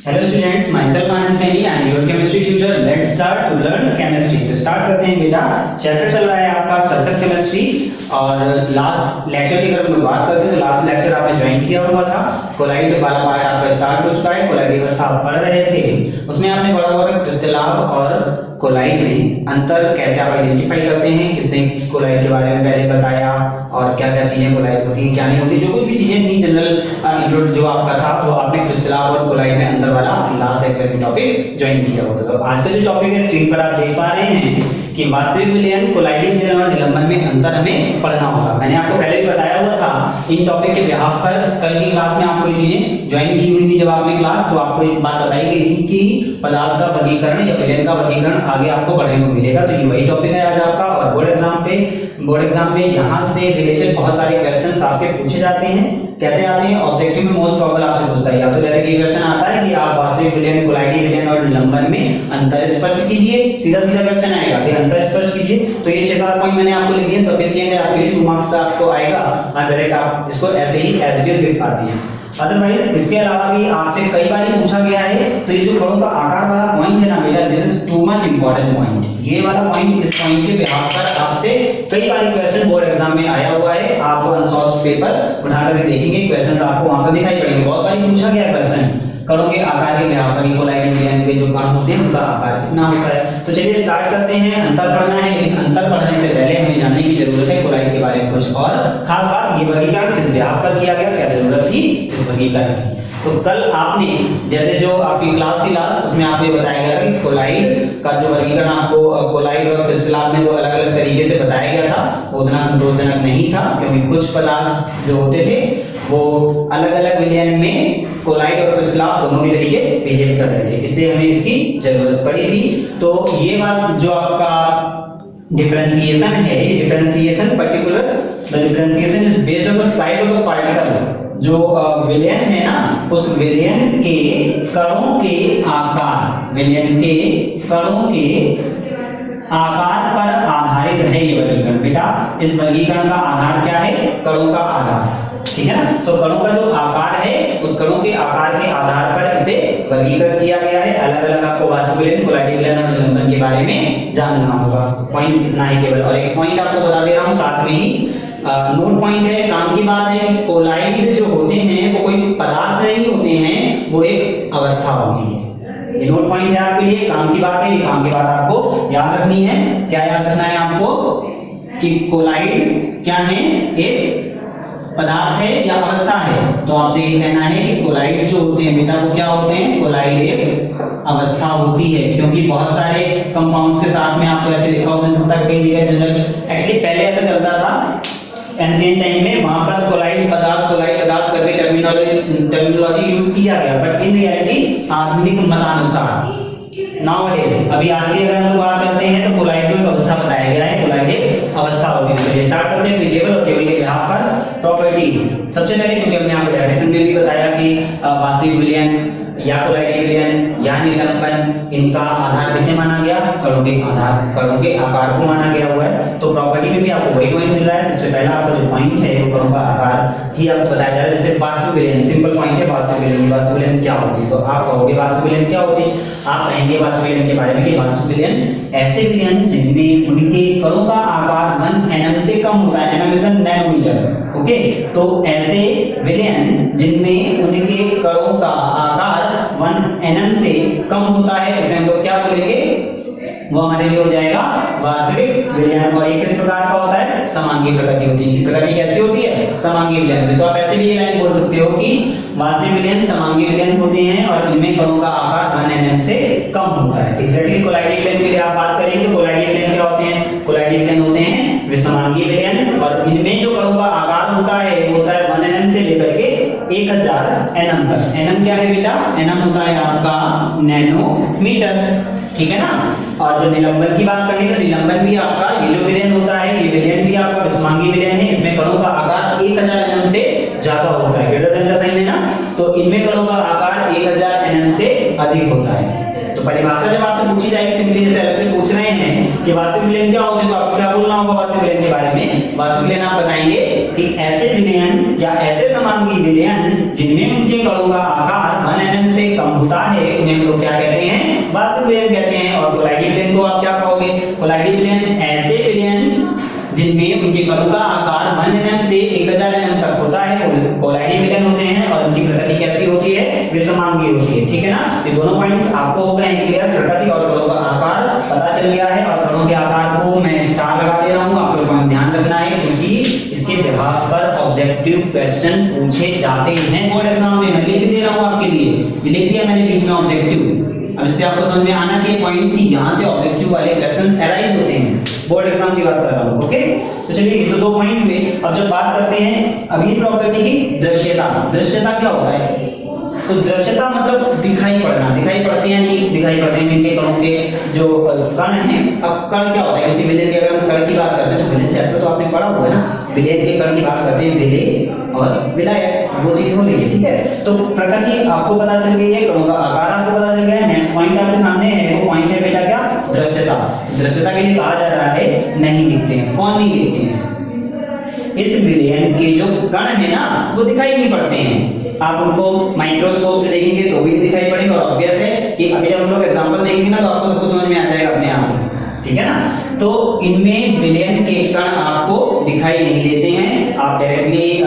Hello students, myself Anand Saini and your chemistry teacher. Let's start to learn chemistry. तो start करते हैं बेटा। Chapter चल रहा है आपका सरफेस केमिस्ट्री और लास्ट लेक्चर की अगर हम बात करते हैं तो लास्ट लेक्चर आपने ज्वाइन किया हुआ था। कोलाइड वाला पार्ट आपका स्टार्ट हो चुका है। कोलाइड अवस्था आप पढ़ रहे थे, उसमें आपने पढ़ा हुआ था क्रिस्टलाव और कोलाइड में अंतर कैसे आप आइडेंटिफाई करते हैं, किसने कोलाइड के बारे में पहले बताया और क्या क्या चीजें कोलाइड होती हैं क्या नहीं होती, जो कोई भी चीजें थी जनरल इंट्रोडक्शन जो आपका था वो आपने क्रिस्टलाव और कोलाइड में अंतर वाला लास्ट लेक्चर में टॉपिक ज्वाइन किया होता। तो आज का जो टॉपिक है स्क्रीन पर आप देख पा रहे हैं कि वास्तविक विलयन, कोलाइडी विलयन और निलंबन में अंतर हमें पढ़ना होगा। मैंने आपको पहले भी बताया हुआ था इन टॉपिक के बिहाफ पर। कल की क्लास में आपको ये चीजें ज्वाइन की हुई थी जब आपने क्लास, तो आपको एक बात बताई गई थी कि पदार्थ का वर्गीकरण या विलयन का वर्गीकरण आगे आपको पढ़ने को मिलेगा। तो ये वही टॉपिक है आज आपका। और बोर्ड एग्जाम में यहाँ से रिलेटेड बहुत सारे क्वेश्चंस आपके पूछे जाते हैं। कैसे आते हैं? ऑब्जेक्टिव में मोस्ट प्रोबेबल आपसे पूछता है, या तो डायरेक्ट ये क्वेश्चन आता है कि आप वास्तविक विलयन, कोलाइडी विलयन और निलंबन में अंतर स्पष्ट कीजिए। सीधा सीधा क्वेश्चन आएगा कि अंतर स्पष्ट कीजिए। तो ये 6-7 पॉइंट मैंने आपको लिख दिए, सफिशिएंट है आपके लिए, 2 मार्क्स का आपको आएगा और डायरेक्ट आप इसको ऐसे ही एज इट इज लिख पाते हैं। अदरवाइज इसके अलावा भी आपसे कई बार पूछा गया है, तो ये जो खड़ों का आकार वाला पॉइंट है ना बेटा, this is too much important point. ये वाला पॉइंट, इस पॉइंट के बिहाफ पर आपसे कई बार क्वेश्चन बोर्ड एग्जाम में आया हुआ है। आप अनसॉल्व पेपर उठाकर देखेंगे, क्वेश्चंस आपको वहां पर दिखाई पड़ेंगे। बहुत बार पूछा गया क्वेश्चन कणों के आकार के बिहाफ पर, कोलाइड विलयन के जो कण होते हैं उनका आकार कितना होता है। तो चलिए स्टार्ट करते हैं। अंतर पढ़ना है, लेकिन अंतर पढ़ने से पहले हमें जानने की जरूरत है कोलाइड के बारे में कुछ और खास बात। ये वर्गीकरण किस बिहाफ पर किया गया, क्या जरूरत थी इस वर्गीकरण की। तो कल आपने जैसे जो आपकी क्लास थी लास्ट, उसमें आपको बताया गया था कि कोलाइड का जो वर्गीकरण आपको कोलाइड और क्रिस्टलाव में जो अलग-अलग तरीके से बताया गया था वो उतना संतोषजनक नहीं था, क्योंकि कुछ पदार्थ जो होते थे वो अलग-अलग विलयन में कोलाइड और क्रिस्टलाव दोनों के तरीके बिहेव कर रहे थे, इसलिए हमें इसकी जरूरत पड़ी थी। तो ये बात जो आपका डिफरेंशिएशन है, ये differentiation particular the differentiation is based on the size of the particle. जो विलयन है ना, उस विलयन के कणों के आकार, विलयन के कणों के आकार पर आधारित है ये वर्गीकरण। बेटा इस वर्गीकरण का आधार क्या है? कणों का आधार, ठीक है ना। तो कणों का जो आकार है, उस कणों के आकार के आधार पर इसे वर्गीकृत किया गया है। अलग अलग आपको वास्तविक विलयन, कोलाइडी विलयन और निलंबन के बारे में जानना होगा। पॉइंट इतना ही केवल। और एक पॉइंट आपको बता दे रहा हूं साथ में ही, नोट पॉइंट है, काम की बात है कि कोलाइड जो होते हैं वो कोई पदार्थ नहीं होते हैं, वो एक अवस्था होती है। ये नोट पॉइंट है आपके लिए, काम की बात है। ये काम की बात आपको याद रखनी है। क्या याद रखना है आपको? कि कोलाइड क्या है? एक पदार्थ है या अवस्था है। तो आपसे ये कहना है कि कोलाइड जो होते हैं बेटा वो क्या होते हैं? कोलाइड एक अवस्था होती है, क्योंकि बहुत सारे कंपाउंड्स के साथ में आपको ऐसे लिखा हुआ मिल सकता है कई जगह जनरल। एक्चुअली पहले ऐसा चलता था एंशिएंट टाइम में, वहां पर कोलाइड पदार्थ करके टर्मिनोलॉजी यूज किया गया, बट इन रियलिटी आधुनिक मतानुसार नाउअडेज, अभी आज की अगर हम लोग बात करते हैं तो कोलाइड को एक अवस्था बताया गया है, कोलाइड एक अवस्था होती है। चलिए स्टार्ट करते हैं टेबल और टेबल के बिहाफ पर प्रॉपर्टीज। सबसे पहले क्योंकि हमने आपको डेफिनेशन में भी बताया कि वास्तविक विलयन या कोलाइडी विलयन या निलंबन, इनका आधार किसे माना गया? कणों के आधार, कणों के आकार को माना गया हुआ है। तो प्रॉपर्टी में भी आपको वही पॉइंट मिल रहा है। सबसे पहला आपका जो पॉइंट है वो कणों का आकार ही आपको बताया जा रहा है। जैसे वास्तविक विलयन, सिंपल पॉइंट है वास्तविक विलयन। वास्तविक विलयन क्या होती है? तो आप कहोगे वास्तविक विलयन क्या होती है? आप कहेंगे वास्तविक विलयन के बारे में कि वास्तविक विलयन ऐसे विलयन जिनमें उनके कणों का आकार 1 nm से कम होता है। nm is the nanometre, okay. तो ऐसे विलयन जिनमें उनके कणों का आकार 1 nm से कम होता है, उसे हम लोग क्या बोलेंगे? वो हमारे लिए हो जाएगा वास्तविक विलयन। और ये किस प्रकार का होता है? समांगी प्रकृति होती है। इनकी प्रकृति कैसी होती है? समांगी विलयन। तो आप ऐसे भी ये लाइन बोल सकते हो कि वास्तविक विलयन समांगी विलयन होते हैं और इनमें कणों का आकार 1 nm से कम होता है। एग्जैक्टली कोलाइडी विलयन के लिए आप बात करेंगे तो कोलाइडी विलयन क्या होते हैं? कोलाइडी विलयन होते हैं विसमांगी विलयन, और इनमें जो कणों का आकार होता है वो होता है 1 nm से लेकर के 1000 nm तक। nm क्या है बेटा? nm होता है आपका नैनोमीटर, ठीक है ना। और जो निलंबन की बात करें तो निलंबन भी आपका, ये जो विलयन होता है ये विलयन भी आपका विसमांगी विलयन है। इसमें कणों का आकार 1000 nm से ज्यादा होता है, ग्रेटर देन का साइन है ना। तो इनमें कणों का आकार 1000 nm से अधिक होता है। तो तो परिभाषा जब आपसे पूछी जाएगी सिंपली जैसे अलग से पूछ रहे हैं कि वास्तविक विलयन क्या होते हैं, तो आपको क्या बोलना होगा वास्तविक विलयन के बारे में। वास्तविक विलयन आप बताएंगे कि ऐसे विलयन या ऐसे समांगी विलयन जिनमें उनके कणों का आकार 1 mm से कम होता है उन्हें हम लोग क्या कहते हैं, वास्तविक विलयन कहते हैं। और कोलाइडी विलयन को आप क्या कहोगे, कोलाइडी विलयन ऐसे विलयन जिनमें उनके कणों का आकार 1 mm से 1000 mm तक होता है वो कोलाइडी विलयन होते हैं और उनकी प्रकृति कैसी होती है, विषमांगी होती है। ठीक है ना, ये दोनों पॉइंट्स आपको हो गए क्लियर। प्रकृति और कणों का आकार पता चल गया है और कणों के आकार को मैं स्टार लगा दे रहा हूं, आपको पॉइंट ध्यान रखना है क्योंकि इसके विभाग पर ऑब्जेक्टिव क्वेश्चन पूछे जाते हैं बोर्ड एग्जाम में। मैं लिख भी दे रहा हूं आपके लिए, लिख दिया मैंने बीच में ऑब्जेक्टिव। अब इससे आपको समझ में आना चाहिए पॉइंट कि यहां से ऑब्जेक्टिव वाले क्वेश्चंस अराइज होते हैं, बोर्ड एग्जाम की बात कर रहा हूं। ओके, तो चलिए ये तो 2 पॉइंट हुए। अब जब बात करते हैं अगली प्रॉपर्टी की, दृश्यता। दृश्यता क्या होता है, तो दृश्यता मतलब दिखाई पड़ना, दिखाई पड़ते हैं नहीं दिखाई पड़ते हैं इनके कणों के जो कण हैं। अब कण क्या होता है, किसी विलयन की अगर हम कण की बात करते हैं तो विलयन चैप्टर तो आपने पढ़ा हुआ है ना, विलयन के कण की बात करते हैं विलेय और विलायक, वो चीज हो रही है। ठीक है, तो प्रकृति आपको पता चल गई है, कणों का आकार आपको पता चल गया है। नेक्स्ट पॉइंट आपके सामने है, वो पॉइंट है बेटा क्या, दृश्यता। दृश्यता के लिए कहा जा रहा है नहीं दिखते हैं। कौन नहीं दिखते हैं, इस विलयन के जो कण है ना वो दिखाई नहीं पड़ते हैं। आप उनको माइक्रोस्कोप से देखेंगे तो भी दिखाई पड़ेंगे और ऑब्वियस है कि अभी जब हम लोग एग्जांपल देखेंगे ना तो आपको सब कुछ समझ में आ जाएगा अपने आप। ठीक है ना, तो इनमें विलयन के कण आपको दिखाई नहीं देते हैं। आप डायरेक्टली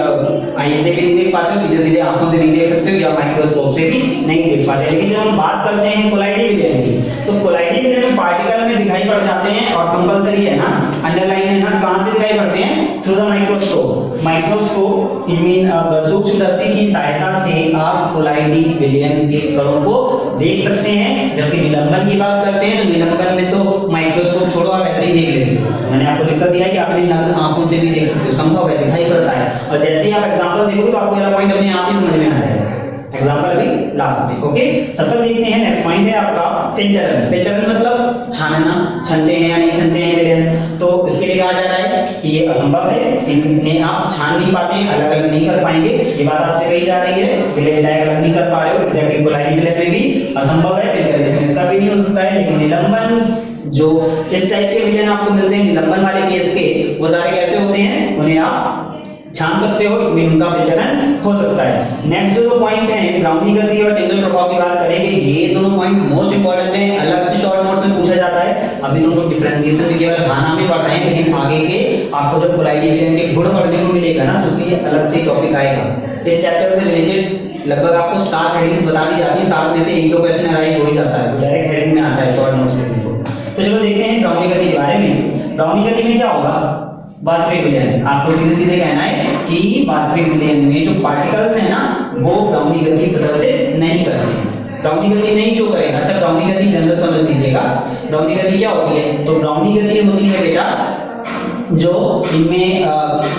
आई से भी नहीं देख पाते हो, सीधे सीधे आंखों से नहीं देख सकते हो या माइक्रोस्कोप से भी नहीं देख पाते। लेकिन जब हम बात करते हैं कोलाइडी विलयन की, तो कोलाइडी विलयन में पार्टिकल में दिखाई पड़ जाते हैं और कंपलसरी है ना, अंडरलाइन है ना, कहां से दिखाई पड़ते हैं, through the microscope. Microscope mean सूक्ष्मदर्शी की सहायता से आप कोलाइडी विलयन के कणों को देख सकते हैं। जबकि निलंबन की बात करते हैं तो निलंबन में तो माइक्रोस्कोप छोड़ो आप ऐसे ही देख लेते हो। मैंने आपको लिख कर दिया है कि आप अपनी नग्न आंखों से भी देख सकते हो, संभव है, दिखाई पड़ता है। और जैसे ही आप एग्जांपल देखोगे तो आपको ये पॉइंट अपने आप ही समझ में आ जाएगा। एग्जांपल अभी लास्ट में। ओके, तब तक देखते हैं नेक्स्ट पॉइंट है आपका फिल्टरन। फिल्टरन मतलब छानना, छनते हैं या नहीं छनते हैं विलयन, तो इसके लिए कहा जा रहा है कि ये असंभव है, इन्हें आप छान नहीं पाते हैं, अलग अलग नहीं कर पाएंगे। ये बात आपसे कही जा रही है, विलयन अलग नहीं कर पा रहे हो, एग्जैक्टली कोलाइडी विलयन में भी असंभव है। फिल्टरेशन इसका भी नहीं हो सकता है। लेकिन निलंबन जो इस टाइप के विलयन आपको मिलते हैं निलंबन वाले केस के, वो सारे कैसे होते हैं, उन्हें आप छान सकते हो, उनका फिल्टरन हो सकता है। नेक्स्ट जो पॉइंट है ब्राउनी गति और टिंडल प्रभाव की बात करेंगे। ये दोनों पॉइंट मोस्ट इंपोर्टेंट है, अलग से शॉर्ट नोट्स में पूछा जाता है। अभी दोनों डिफरेंशिएशन में केवल भाना में पढ़ रहे हैं, लेकिन आगे के आपको जब कोलाइडी विलयन के गुण पढ़ने को मिलेगा ना तो उसमें अलग से टॉपिक आएगा। इस चैप्टर से रिलेटेड लगभग आपको 7 हेडिंग्स बता दी जाती है, 7 में से 1-2 क्वेश्चन अराइज हो ही जाता है, डायरेक्ट हेडिंग में आता है शॉर्ट नोट्स में। तो चलो देखते हैं ब्राउनी गति के बारे में। ब्राउनी गति में क्या होगा, वास्तविक विलयन। आपको सीधे सीधे कहना है कि वास्तविक विलयन में जो पार्टिकल्स हैं ना वो ब्राउनी गति प्रदर्शित नहीं करते हैं, ब्राउनी गति नहीं शो करेगा। अच्छा, ब्राउनी गति जनरल समझ लीजिएगा। ब्राउनी गति क्या होती है, तो ब्राउनी गति होती है बेटा जो इनमें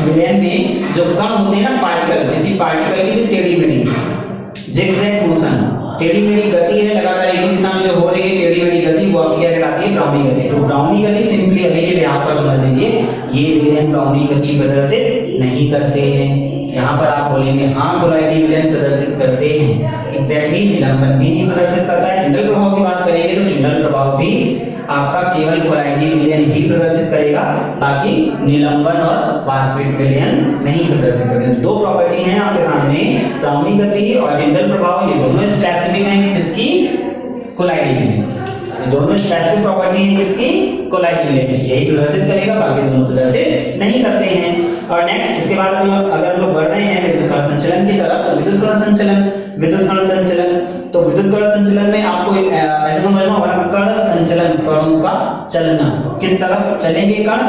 विलयन में जो कण होते हैं ना पार्टिकल, किसी पार्टिकल की जो टेढ़ी मेढ़ी जिगजैग मोशन, टेढ़ी मेढ़ी गति है, लगातार एक ही दिशा में जो हो रही है टेढ़ी मेढ़ी गति, वो आपकी क्या कहलाती है, ब्राउनी गति। तो ब्राउनी गति सिंपली अभी के यहाँ पर समझ लीजिए, ये विलयन ब्राउनी गति प्रदर्शित नहीं करते हैं। यहाँ पर आप बोलेंगे हाँ कोलाइडी विलयन प्रदर्शित करते हैं, एग्जैक्टली निलंबन भी नहीं प्रदर्शित करता है। टिंडल प्रभाव की बात करेंगे तो टिंडल प्रभाव भी आपका केवल कोलाइडी विलयन ही प्रदर्शित करेगा, बाकी निलंबन और वास्तविक विलयन नहीं प्रदर्शित करेंगे। 2 प्रॉपर्टी हैं आपके सामने, ब्राउनी गति और टिंडल प्रभाव, ये दोनों स्पेसिफिक हैं किसकी, कोलाइडी विलयन। दोनों स्पेसिफिक प्रॉपर्टी है किसकी, कोलाइडी विलयन, यही प्रदर्शित करेगा, बाकी दोनों प्रदर्शित नहीं करते हैं। और नेक्स्ट इसके बाद अगर हम लोग बढ़ रहे हैं विद्युत कण संचलन की तरफ, तो विद्युत कण संचलन, विद्युत कण संचलन, तो विद्युत कण संचलन में आपको ऐसे समझना होगा कण संचलन, कणों का चलना, किस तरफ चलेंगे कण,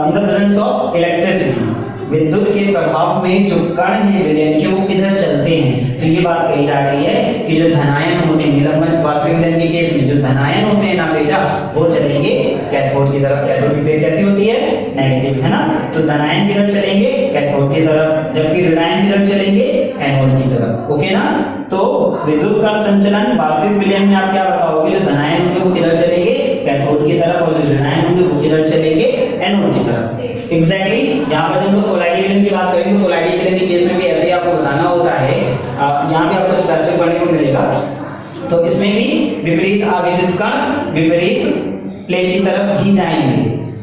in the presence of electricity, विद्युत के प्रभाव में जो कण हैं विलयन के वो किधर चलते हैं। तो ये बात कही जा रही है कि जो धनायन होते हैं निलंबन वास्तविक विलयन के केस में जो धनायन होते हैं ना बेटा वो चलेंगे कैथोड की तरफ। कैथोड की प्लेट कैसी होती है, नेगेटिव, है ना, तो धनायन किधर चलेंगे, कैथोड की तरफ, जबकि ऋणायन किधर चलेंगे, एनोड की तरफ। ओके ना, तो विद्युत कण संचलन वास्तविक विलयन में आप क्या बताओगे, जो धनायन होंगे वो किधर चलेंगे, कैथोड की तरफ, और जो ऋणायन होंगे वो किधर चलेंगे, एनोड की तरफ। एग्जैक्टली यहाँ पर जब हम लोग कोलाइडी विलयन की बात करेंगे तो कोलाइडी विलयन के केस में भी ऐसे ही आपको बताना होता है, यहाँ पे आपको स्पेसिफिक पढ़ने को मिलेगा। तो इसमें भी विपरीत आवेशित कण विपरीत प्लेट की तरफ ही जाएंगे।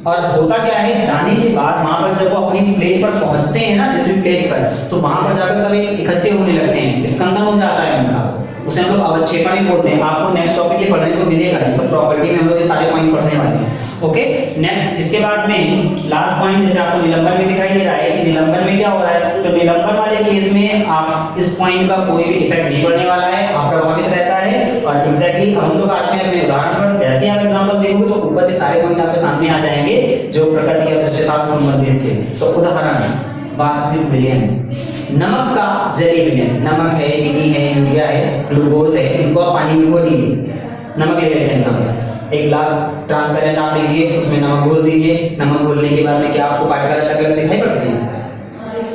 और होता क्या है, जाने के बाद वहां पर जब वो अपनी प्लेट पर पहुंचते हैं ना, जिस भी प्लेट पर, तो वहां पर जाकर सब इकट्ठे होने लगते हैं, स्कंदन हो जाता है उनका, उसे हम लोग अवक्षेपण भी बोलते हैं। आपको नेक्स्ट टॉपिक ये पढ़ने को मिलेगा, ये सब प्रॉपर्टी में हम लोग ये सारे पॉइंट पढ़ने वाले हैं। ओके, नेक्स्ट इसके बाद में लास्ट पॉइंट, जैसे आपको निलंबन में दिखाई दे रहा है कि निलंबन में क्या हो रहा है, तो निलंबन वाले केस में आप इस पॉइंट का कोई भी इफेक्ट नहीं पड़ने वाला है, आप प्रभावित रहता है। और एग्जैक्टली हम लोग आज में अपने उदाहरण पर जैसे आप एग्जांपल देखोगे तो ऊपर के सारे पॉइंट आपके सामने आ जाएंगे जो प्रकृति या दृश्यता से संबंधित थे। तो उदाहरण, वास्तविक विलयन, नमक का जलीय विलयन, नमक है, चीनी है, यूरिया है, ग्लूकोज है, इनको आप पानी में घोलिए, नमक ले लेते हैं एग्जांपल, एक ग्लास ट्रांसपेरेंट आप लीजिए, उसमें नमक घोल दीजिए, नमक घोलने के बाद में क्या आपको पार्टिकल अलग अलग दिखाई पड़ते हैं,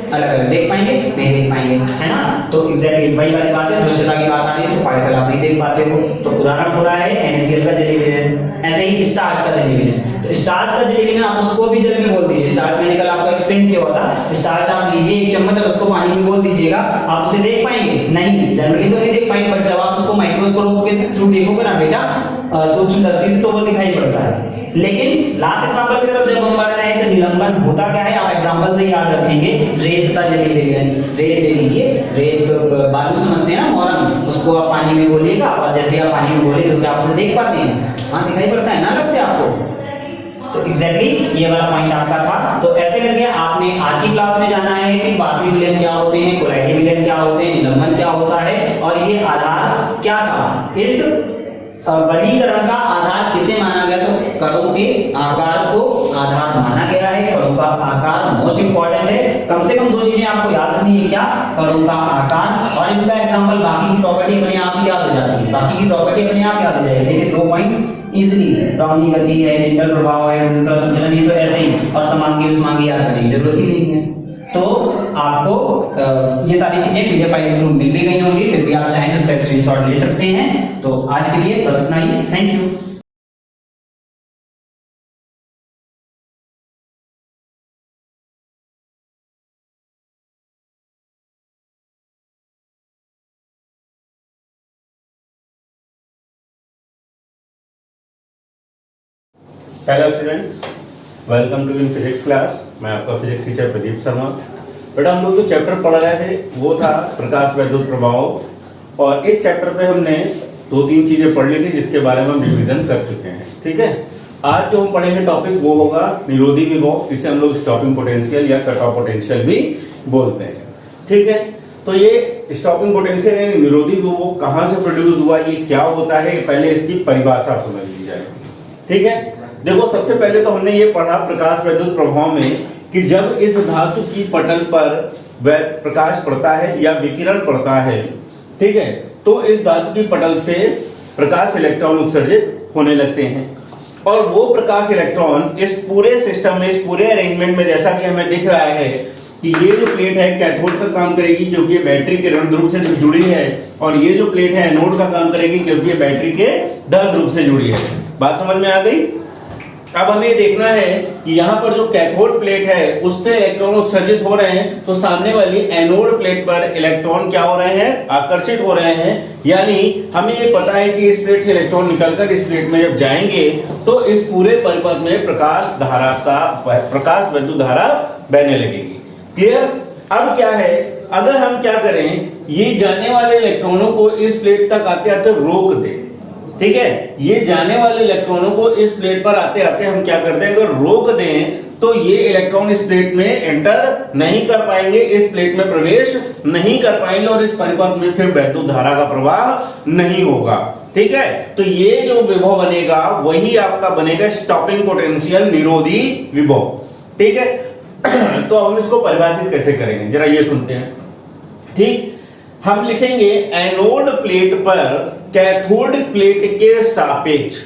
अलग अलग देख पाएंगे, नहीं देख पाएंगे, है ना। तो एग्जैक्टली वही वाली बात है, दृश्यता की बात आ रही है तो पार्टिकल आप नहीं देख पाते हो। तो उदाहरण हो रहा है NaCl का जलीय विलयन, ऐसे ही स्टार्च का जलीय विलयन। तो स्टार्च का जलीय विलयन आप उसको भी जल में घोल दीजिए, स्टार्च मैंने कल आपको एक्सप्लेन किया था, स्टार्च आप लीजिए एक चम्मच और उसको पानी में घोल दीजिएगा, आप उसे देख पाएंगे नहीं, जनरली तो नहीं देख पाएंगे, बट जब आप उसको माइक्रोस्कोप के थ्रू देखोगे ना बेटा, सूक्ष्मदर्शी से, तो वो दिखाई पड़ता है। लेकिन लास्ट एग्जांपल की तरफ जब हम बढ़ रहे हैं तो निलंबन होता क्या है, आप एग्जांपल से याद रखेंगे, रेत का जलीय विलयन, रेत ले लीजिए, रेत बालू समझते हैं ना, मोरम, उसको आप पानी में घोलिएगा और जैसे आप पानी में घोलेंगे तो क्या आप उसे देख पाते हैं, हाँ दिखाई पड़ता है ना अलग से आपको। तो एग्जैक्टली ये वाला पॉइंट आपका था। तो ऐसे करके आपने आज की क्लास में जाना है कि वास्तविक विलयन क्या होते हैं, कोलाइटिक विलयन क्या होते हैं, निलंबन क्या होता है, और ये आधार क्या था, इस वर्गीकरण का आधार किसे माना गया, तो कणों के आकार को आधार माना गया है। कणों का आकार मोस्ट इंपॉर्टेंट है, कम से कम दो चीजें आपको याद रखनी है, क्या, कणों का आकार और इनका एग्जांपल, बाकी की प्रॉपर्टी अपने आप ही याद हो जाती है, बाकी की प्रॉपर्टी अपने आप याद हो जाएगी। देखिए दो पॉइंट इजीली, ब्राउनी गति है, इंटर प्रभाव है, न्यूट्रल संचलन, ये तो ऐसे ही, और समांगी विसमांगी याद करने की जरूरत ही नहीं है। तो आपको ये सारी चीजें पीडीएफ फाइल के थ्रू मिल भी गई होंगी, फिर भी आप चाहें तो इसका स्क्रीनशॉट ले सकते हैं। तो आज के लिए बस इतना ही, thank you. Hello students, welcome to in physics class. मैं आपका फिजिक्स टीचर प्रदीप शर्मा। बेटा हम लोग जो चैप्टर पढ़ रहे थे वो था प्रकाश वैद्युत प्रभाव, और इस चैप्टर पे हमने दो तीन चीजें पढ़ ली थी जिसके बारे में हम रिवीजन कर चुके हैं। ठीक है, आज जो हम पढ़ेंगे टॉपिक वो होगा निरोधी विभव, जिसे हम लोग स्टॉपिंग पोटेंशियल या कट ऑफ पोटेंशियल भी बोलते हैं। ठीक है, तो ये स्टॉपिंग पोटेंशियल यानी निरोधी विभव कहाँ से प्रोड्यूस हुआ, ये क्या होता है, पहले इसकी परिभाषा समझ ली जाए। ठीक है, देखो सबसे पहले तो हमने ये पढ़ा प्रकाश वैद्युत प्रभाव में कि जब इस धातु की पटल पर प्रकाश पड़ता है या विकिरण पड़ता है, ठीक है, तो इस धातु की पटल से प्रकाश इलेक्ट्रॉन उत्सर्जित होने लगते हैं, और वो प्रकाश इलेक्ट्रॉन इस पूरे सिस्टम में, इस पूरे अरेंजमेंट में, जैसा कि हमें दिख रहा है कि ये जो प्लेट है कैथोड का काम करेगी क्योंकि ये बैटरी के ऋण ध्रुव से जुड़ी है, और ये जो प्लेट है एनोड का काम करेगी क्योंकि ये बैटरी के धन ध्रुव से जुड़ी है। बात समझ में आ गई। अब हमें देखना है कि यहाँ पर जो कैथोड प्लेट है उससे इलेक्ट्रॉन उत्सर्जित हो रहे हैं, तो सामने वाली एनोड प्लेट पर इलेक्ट्रॉन क्या हो रहे हैं, आकर्षित हो रहे हैं। यानी हमें ये पता है कि इस प्लेट से इलेक्ट्रॉन निकलकर इस प्लेट में जब जाएंगे तो इस पूरे परिपथ में प्रकाश वैद्युत धारा बहने लगेगी। क्लियर। अब क्या है, अगर हम क्या करें, ये जाने वाले इलेक्ट्रॉनों को इस प्लेट तक आते आते रोक दें। ठीक है, ये जाने वाले इलेक्ट्रॉनों को इस प्लेट पर आते आते हम क्या करते हैं, अगर रोक दें तो ये इलेक्ट्रॉन इस प्लेट में एंटर नहीं कर पाएंगे, इस प्लेट में प्रवेश नहीं कर पाएंगे, और इस परिपथ में फिर वैद्युत धारा का प्रवाह नहीं होगा। ठीक है, तो ये जो विभव बनेगा वही आपका बनेगा स्टॉपिंग पोटेंशियल, निरोधी विभव। ठीक है, तो हम इसको परिभाषित कैसे करेंगे जरा ये सुनते हैं। ठीक, हम लिखेंगे एनोड प्लेट पर कैथोड प्लेट के सापेक्ष,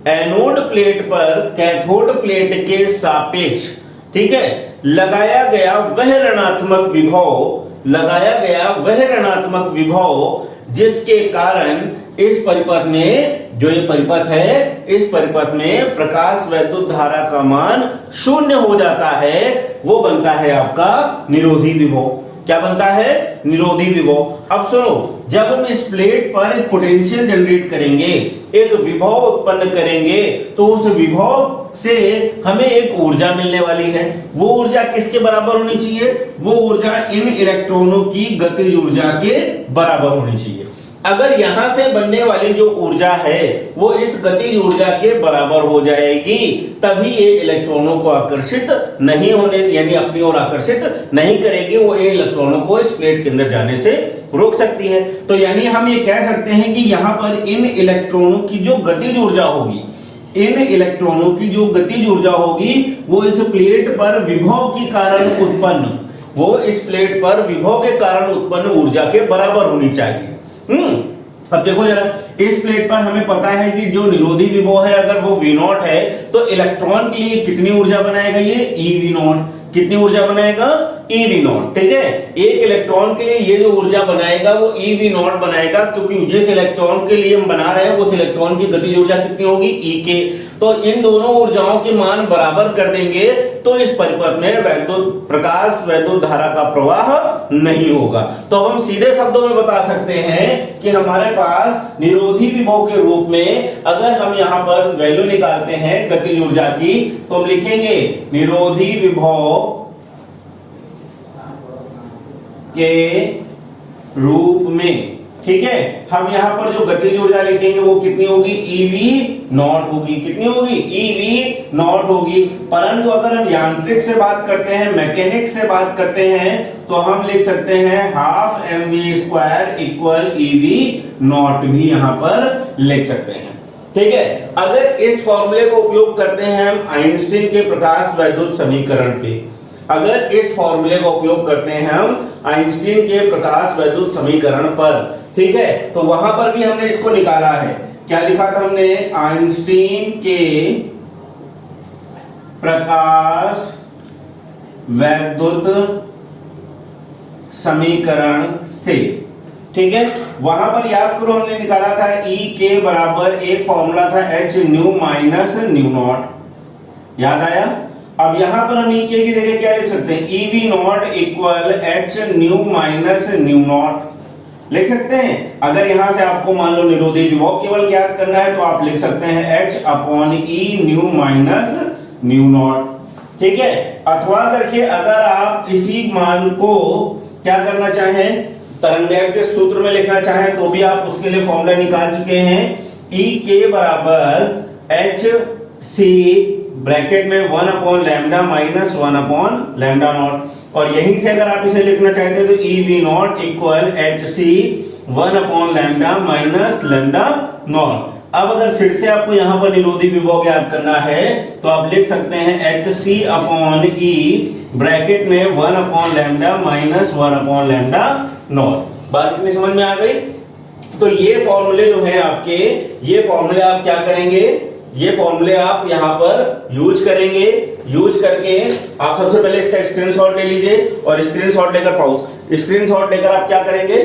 एनोड प्लेट पर कैथोड प्लेट के सापेक्ष, ठीक है, लगाया गया वह ऋणात्मक विभव, लगाया गया वह ऋणात्मक विभव जिसके कारण इस परिपथ में, जो ये परिपथ है, इस परिपथ में प्रकाश वैद्युत धारा का मान शून्य हो जाता है, वो बनता है आपका निरोधी विभव। क्या बनता है, निरोधी विभव। अब सुनो, जब हम इस प्लेट पर एक पोटेंशियल जनरेट करेंगे, एक विभव उत्पन्न करेंगे, तो उस विभव से हमें एक ऊर्जा मिलने वाली है। वो ऊर्जा किसके बराबर होनी चाहिए, वो ऊर्जा इन इलेक्ट्रॉनों की गतिज ऊर्जा के बराबर होनी चाहिए। अगर यहां से बनने वाली जो ऊर्जा है वो इस गतिज ऊर्जा के बराबर हो जाएगी, तभी ये इलेक्ट्रॉनों को आकर्षित नहीं होने, यानी अपनी ओर आकर्षित नहीं करेगी, वो इन इलेक्ट्रॉनों को इस प्लेट के अंदर जाने से रोक सकती है। तो यानी हम ये कह सकते हैं कि यहां पर इन इलेक्ट्रॉनों की जो गतिज ऊर्जा होगी, इन इलेक्ट्रॉनों की जो गतिज ऊर्जा होगी, वो इस प्लेट पर विभव के कारण उत्पन्न, वो इस प्लेट पर विभव के कारण उत्पन्न ऊर्जा के बराबर होनी चाहिए। अब देखो जरा, इस प्लेट पर हमें पता है कि जो निरोधी विभव है अगर वो V0 है, तो इलेक्ट्रॉन के लिए कितनी ऊर्जा बनाएगा ये, eV0। कितनी ऊर्जा बनाएगा, eV0, ठीक है। एक इलेक्ट्रॉन के लिए ये जो ऊर्जा बनाएगा वो eV0 बनाएगा, क्योंकि जिस इलेक्ट्रॉन के लिए हम बना रहे हैं उस इलेक्ट्रॉन की गतिज ऊर्जा कितनी होगी, E के। तो इन दोनों ऊर्जाओं के मान बराबर कर देंगे तो इस परिपथ में वैद्युत धारा का प्रवाह नहीं होगा। तो हम सीधे शब्दों में बता सकते हैं कि हमारे पास निरोधी विभव के रूप में अगर हम यहां पर वैल्यू निकालते हैं गतिज ऊर्जा की, तो हम लिखेंगे निरोधी विभव के रूप में, ठीक है। हम यहां पर जो गतिज ऊर्जा लिखेंगे वो कितनी होगी, eV0 होगी। कितनी होगी, eV0 होगी। परंतु अगर हम यांत्रिक से बात करते हैं, मैकेनिक से बात करते हैं, तो हम लिख सकते हैं हाफ mv² इक्वल eV0 भी यहां पर लिख सकते हैं, ठीक है। अगर इस फॉर्मूले को उपयोग करते हैं हम आइंस्टीन के प्रकाश वैद्युत समीकरण पे, अगर इस फॉर्मूले का उपयोग करते हैं हम आइंस्टीन के प्रकाश वैद्युत समीकरण पर, ठीक है, तो वहां पर भी हमने इसको निकाला है। क्या लिखा था हमने, आइंस्टीन के प्रकाश वैद्युत समीकरण से, ठीक है। वहां पर याद करो हमने निकाला था E के बराबर एक फॉर्मूला था h new minus new not, याद आया। अब यहां पर हम E के की जगह क्या लिख सकते हैं, eV0 equal h new minus new not लिख सकते हैं। अगर यहां से आपको मान लो निरोधी विभव केवल ज्ञात करना है तो आप लिख सकते हैं h upon E new minus new not, ठीक है। अथवा करके अगर आप इसी मान को क्या करना चाहें, तरंगदैर्घ्य के सूत्र में लिखना चाहें, तो भी आप उसके लिए फॉर्मूला निकाल चुके हैं। E के बराबर h c ब्रैकेट में 1 upon lambda minus 1 upon lambda naught, और यहीं से अगर आप इसे लिखना चाहते हैं तो eV0 equal hc 1 upon lambda minus lambda naught. अब अगर फिर से आपको यहां पर निरोधी विभव ज्ञात करना है तो आप लिख सकते हैं hc अपॉन e ब्रैकेट में 1 upon lambda minus 1 upon lambda naught. बात इतनी समझ में आ गई। तो ये फॉर्मूले जो है आपके, ये फॉर्मूले आप क्या करेंगे, ये फॉर्मूले आप यहां पर यूज करेंगे। यूज करके आप सबसे पहले इसका स्क्रीनशॉट ले लीजिए और स्क्रीनशॉट लेकर पॉज, स्क्रीनशॉट लेकर आप क्या करेंगे,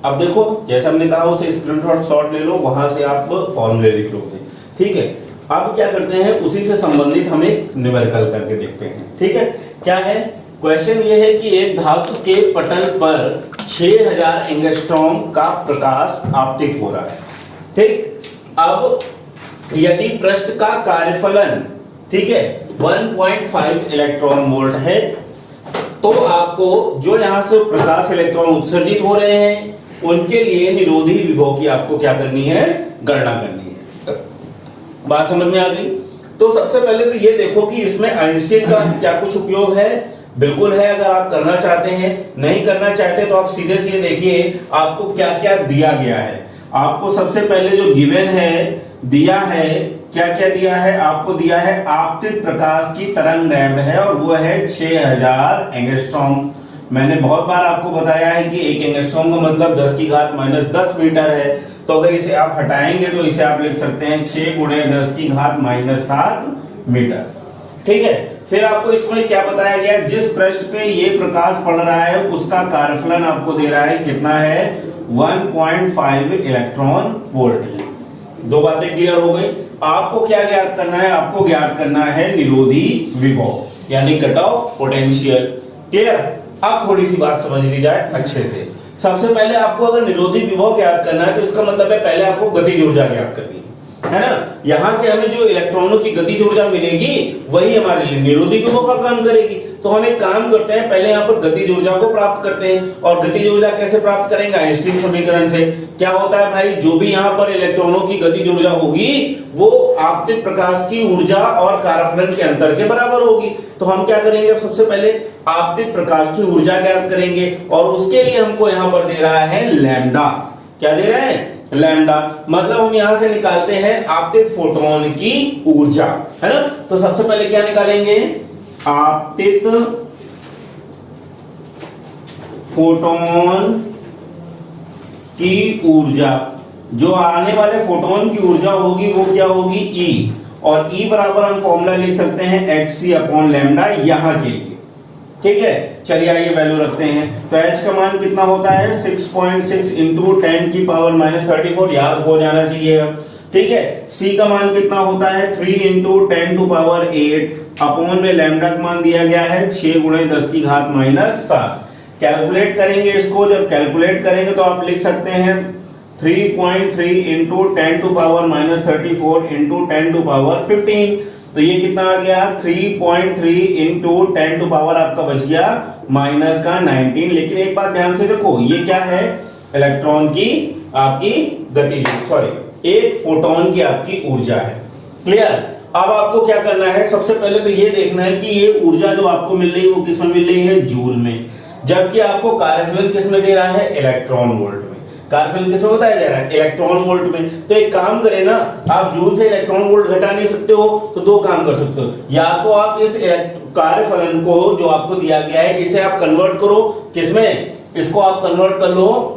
अब देखो जैसे हमने कहा उसे स्क्रीनशॉट ले लो, वहां से आप फॉर्मूले लिख लोगे, ठीक है। अब क्या करते हैं, उसी से संबंधित हम एक न्यूमेरिकल करके देखते हैं, ठीक है। क्या है क्वेश्चन, ये है कि एक धातु के पटल पर 6000 एंगस्ट्रॉम का प्रकाश आपतित हो रहा है, ठीक। अब यदि पृष्ठ का कार्यफलन, ठीक है, 1.5 इलेक्ट्रॉन वोल्ट है, तो आपको जो यहां से प्रकाश इलेक्ट्रॉन उत्सर्जित हो रहे हैं उनके लिए निरोधी विभव की आपको क्या करनी है, गणना करनी है। बात समझ में आ गई। तो सबसे पहले तो ये देखो कि इसमें आइंस्टीन का क्या कुछ उपयोग है, बिल्कुल है। अगर आप करना चाहते हैं, नहीं करना चाहते तो आप सीधे सीधे देखिए आपको क्या क्या दिया गया है। आपको सबसे पहले जो गिवन है, दिया है, क्या क्या दिया है, आपको दिया है आपतित प्रकाश की तरंगदैर्घ्य है और वो है 6000 एंगस्ट्रॉम। मैंने बहुत बार आपको बताया है कि एक एंगस्ट्रॉम का मतलब 10 की घात माइनस 10 मीटर है। तो अगर इसे आप हटाएंगे तो इसे आप लिख सकते हैं 6 गुणे 10 की घात माइनस 7 मीटर, ठीक है। फिर आपको इसमें क्या बताया गया, जिस पृष्ठ पे ये प्रकाश पड़ रहा है उसका कार्यफलन आपको दे रहा है, कितना है, 1.5 इलेक्ट्रॉन वोल्ट। दो बातें क्लियर हो गई। आपको क्या ज्ञात करना है, आपको ज्ञात करना है निरोधी विभव यानी कट ऑफ पोटेंशियल। क्लियर? अब थोड़ी सी बात समझ ली जाए अच्छे से। सबसे पहले आपको अगर निरोधी विभव ज्ञात करना है तो इसका मतलब है पहले आपको गतिज ऊर्जा ज्ञात करनी है ना। यहां से हमें जो इलेक्ट्रॉनों की गतिज ऊर्जा मिलेगी वही हमारे लिए निरोधी विभव का काम करेगी। तो हम एक काम करते हैं, पहले यहाँ पर गतिज ऊर्जा को प्राप्त करते हैं। और गतिज ऊर्जा कैसे प्राप्त करेंगे? आइंस्टीन समीकरण से। क्या होता है भाई, जो भी यहाँ पर इलेक्ट्रॉनों की गतिज ऊर्जा होगी वो आपतित प्रकाश की ऊर्जा और कार्यफलन के अंतर के बराबर होगी। तो हम क्या करेंगे, अब सबसे पहले आपतित प्रकाश की ऊर्जा ज्ञात करेंगे और उसके लिए हमको यहाँ पर दे रहा है लैम्डा। क्या दे रहा है? लैम्डा। मतलब हम यहां से निकालते हैं आपतित फोटोन की ऊर्जा, है ना। तो सबसे पहले क्या निकालेंगे? आपतित फोटोन की ऊर्जा। जो आने वाले फोटोन की ऊर्जा होगी वो क्या होगी? E। और E बराबर हम फॉर्मूला लिख सकते हैं hc अपॉन लैम्डा यहां के लिए। ठीक है, चलिए आइए वैल्यू रखते हैं। तो h का मान कितना होता है? 6.6 इंटू 10 की पावर -34, याद हो जाना चाहिए अब। ठीक है, c का मान कितना होता है? 3 इंटू 10 टू पावर 8 अपॉन में लैम्डा का मान दिया गया है 6 गुणे 10 की घात -7। कैलकुलेट करेंगे इसको, जब कैलकुलेट करेंगे तो आप लिख सकते हैं 3.3 into 10 to power -34 into 10 to power 15। तो ये कितना आ गया? 3.3 इंटू 10 टू पावर आपका बच गया माइनस का 19। लेकिन एक बात ध्यान से देखो, ये क्या है? इलेक्ट्रॉन की आपकी गति, सॉरी एक फोटोन की आपकी ऊर्जा है। क्लियर? अब आपको क्या करना है, सबसे पहले तो ये देखना है कि ये ऊर्जा जो आपको मिल रही है वो किस में मिल रही है? जूल में। जबकि आपको कार्यफलन किस में दे रहा है? इलेक्ट्रॉन वोल्ट में। कार्यफलन किसमें बताया जा रहा है? इलेक्ट्रॉन वोल्ट में। तो एक काम करें ना, आप जूल से इलेक्ट्रॉन वोल्ट घटा नहीं सकते हो तो दो काम कर सकते हो। या तो आप इस कार्यफलन को जो आपको दिया गया है इसे आप कन्वर्ट करो किसमें? इसको आप कन्वर्ट कर लो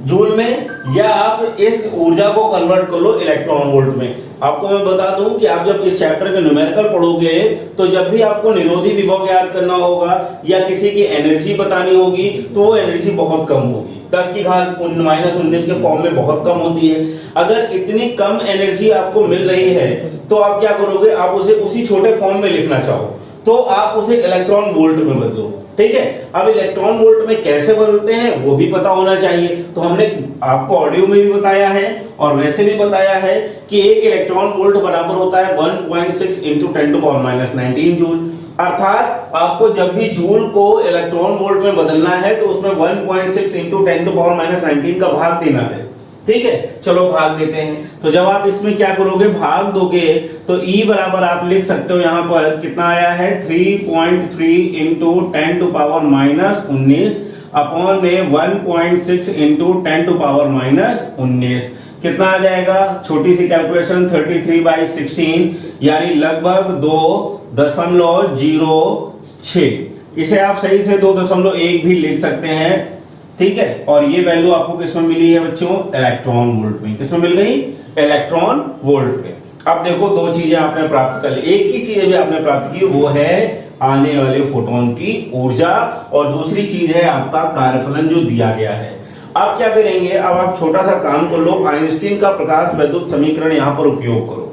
जूल में, या आप इस ऊर्जा को कन्वर्ट कर लो इलेक्ट्रॉन वोल्ट में। आपको मैं बता दूं कि आप जब इस चैप्टर के न्यूमेरिकल पढ़ोगे तो जब भी आपको निरोधी विभव ज्ञात करना होगा या किसी की एनर्जी बतानी होगी तो वो एनर्जी बहुत कम होगी। 10 की घात -19 के फॉर्म में बहुत कम होती है। अगर इतनी कम एनर्जी आपको मिल रही है तो आप क्या करोगे? आप उसे उसी छोटे फॉर्म में लिखना चाहो तो आप उसे इलेक्ट्रॉन वोल्ट में बदलो। ठीक है, अब इलेक्ट्रॉन वोल्ट में कैसे बदलते हैं वो भी पता होना चाहिए। तो हमने आपको ऑडियो में भी बताया है और वैसे भी बताया है कि एक इलेक्ट्रॉन वोल्ट बराबर होता है 1.6 इंटू 10 टू पावर -19 जूल। अर्थात आपको जब भी जूल को इलेक्ट्रॉन वोल्ट में बदलना है तो उसमें 1.6 इंटू 10 टू पावर -19 का भाग देना है। ठीक है, चलो भाग देते हैं। तो जब आप इसमें क्या करोगे? भाग दोगे तो E बराबर आप लिख सकते हो यहां पर कितना आया है? 3.3 इंटू 10 टू पावर -19 अपॉन में 1.6 इंटू 10 टू पावर -19 कितना आ जाएगा? छोटी सी कैलकुलेशन 33/16 यानी लगभग 2.06। इसे आप सही से 2.1 भी लिख सकते हैं। ठीक है, और ये वैल्यू आपको किसमें मिली है बच्चों? इलेक्ट्रॉन वोल्ट में। किसमें मिल गई? इलेक्ट्रॉन वोल्ट में। अब देखो दो चीजें आपने प्राप्त कर ली, एक ही चीज भी आपने प्राप्त की, वो है आने वाले फोटोन की ऊर्जा और दूसरी चीज है आपका कार्यफलन जो दिया गया है। अब क्या करेंगे? अब आप छोटा सा काम कर लो, आइंस्टीन का प्रकाश वैद्युत समीकरण यहां पर उपयोग करो।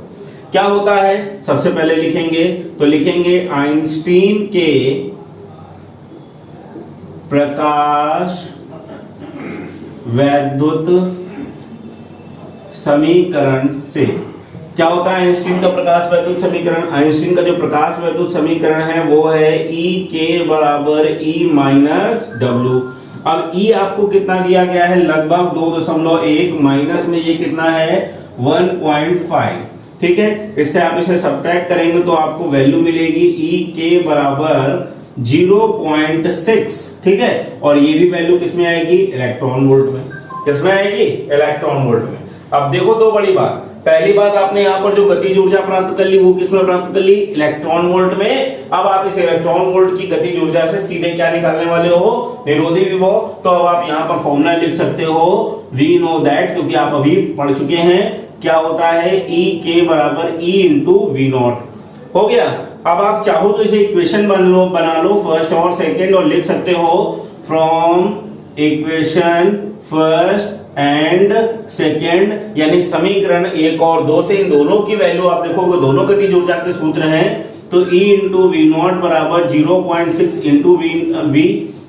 क्या होता है? सबसे पहले लिखेंगे तो लिखेंगे आइंस्टीन के प्रकाश वैद्युत समीकरण से क्या होता है? आइंस्टीन का प्रकाश वैद्युत समीकरण, आइंस्टीन का जो प्रकाश वैद्युत समीकरण है वो है E के बराबर E माइनस W। अब E आपको कितना दिया गया है? लगभग 2.1 माइनस में ये कितना है? 1.5। ठीक है, इससे आप इसे सब्ट्रैक्ट करेंगे तो आपको वैल्यू मिलेगी E के बराबर 0.6। ठीक है, और ये भी वैल्यू किसमें आएगी? इलेक्ट्रॉन वोल्ट में। किसमें आएगी? इलेक्ट्रॉन वोल्ट में। अब देखो दो बड़ी बात, पहली बात आपने यहाँ पर जो गतिज ऊर्जा प्राप्त कर ली वो किसमें प्राप्त कर ली? इलेक्ट्रॉन वोल्ट में। अब आप इस इलेक्ट्रॉन वोल्ट की गतिज ऊर्जा से सीधे क्या निकालने वाले हो? निरोधी विभव। तो अब आप यहाँ पर फॉर्मूला लिख सकते हो वी नो दैट, क्योंकि आप अभी पढ़ चुके हैं क्या होता है? E के बराबर E इंटू वी नॉट। हो गया। अब आप चाहो तो इसे इक्वेशन बना लो फर्स्ट और सेकंड, और लिख सकते हो from equation first and second, यानी समीकरण 1 और 2 से इन दोनों की वैल्यू आप देखोगे दोनों गतिज ऊर्जा के सूत्र हैं तो E इंटू वी नॉट बराबर 0.6 इंटू वी,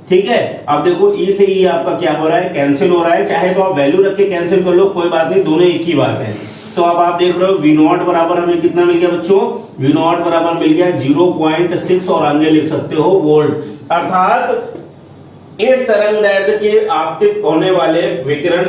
ठीक है। अब देखो E से E आपका क्या हो रहा है, कैंसिल हो रहा है, चाहे तो आप वैल्यू रख के कैंसिल कर लो, कोई बात नहीं, दोनों एक ही बात है। तो अब आप देख रहे हो वी नॉट बराबर हमें कितना मिल गया बच्चों, वी नॉट बराबर मिल गया 0.6 और आगे लिख सकते हो वोल्ट। अर्थात इस तरंग दैर्ध्य के आपतित होने वाले विकिरण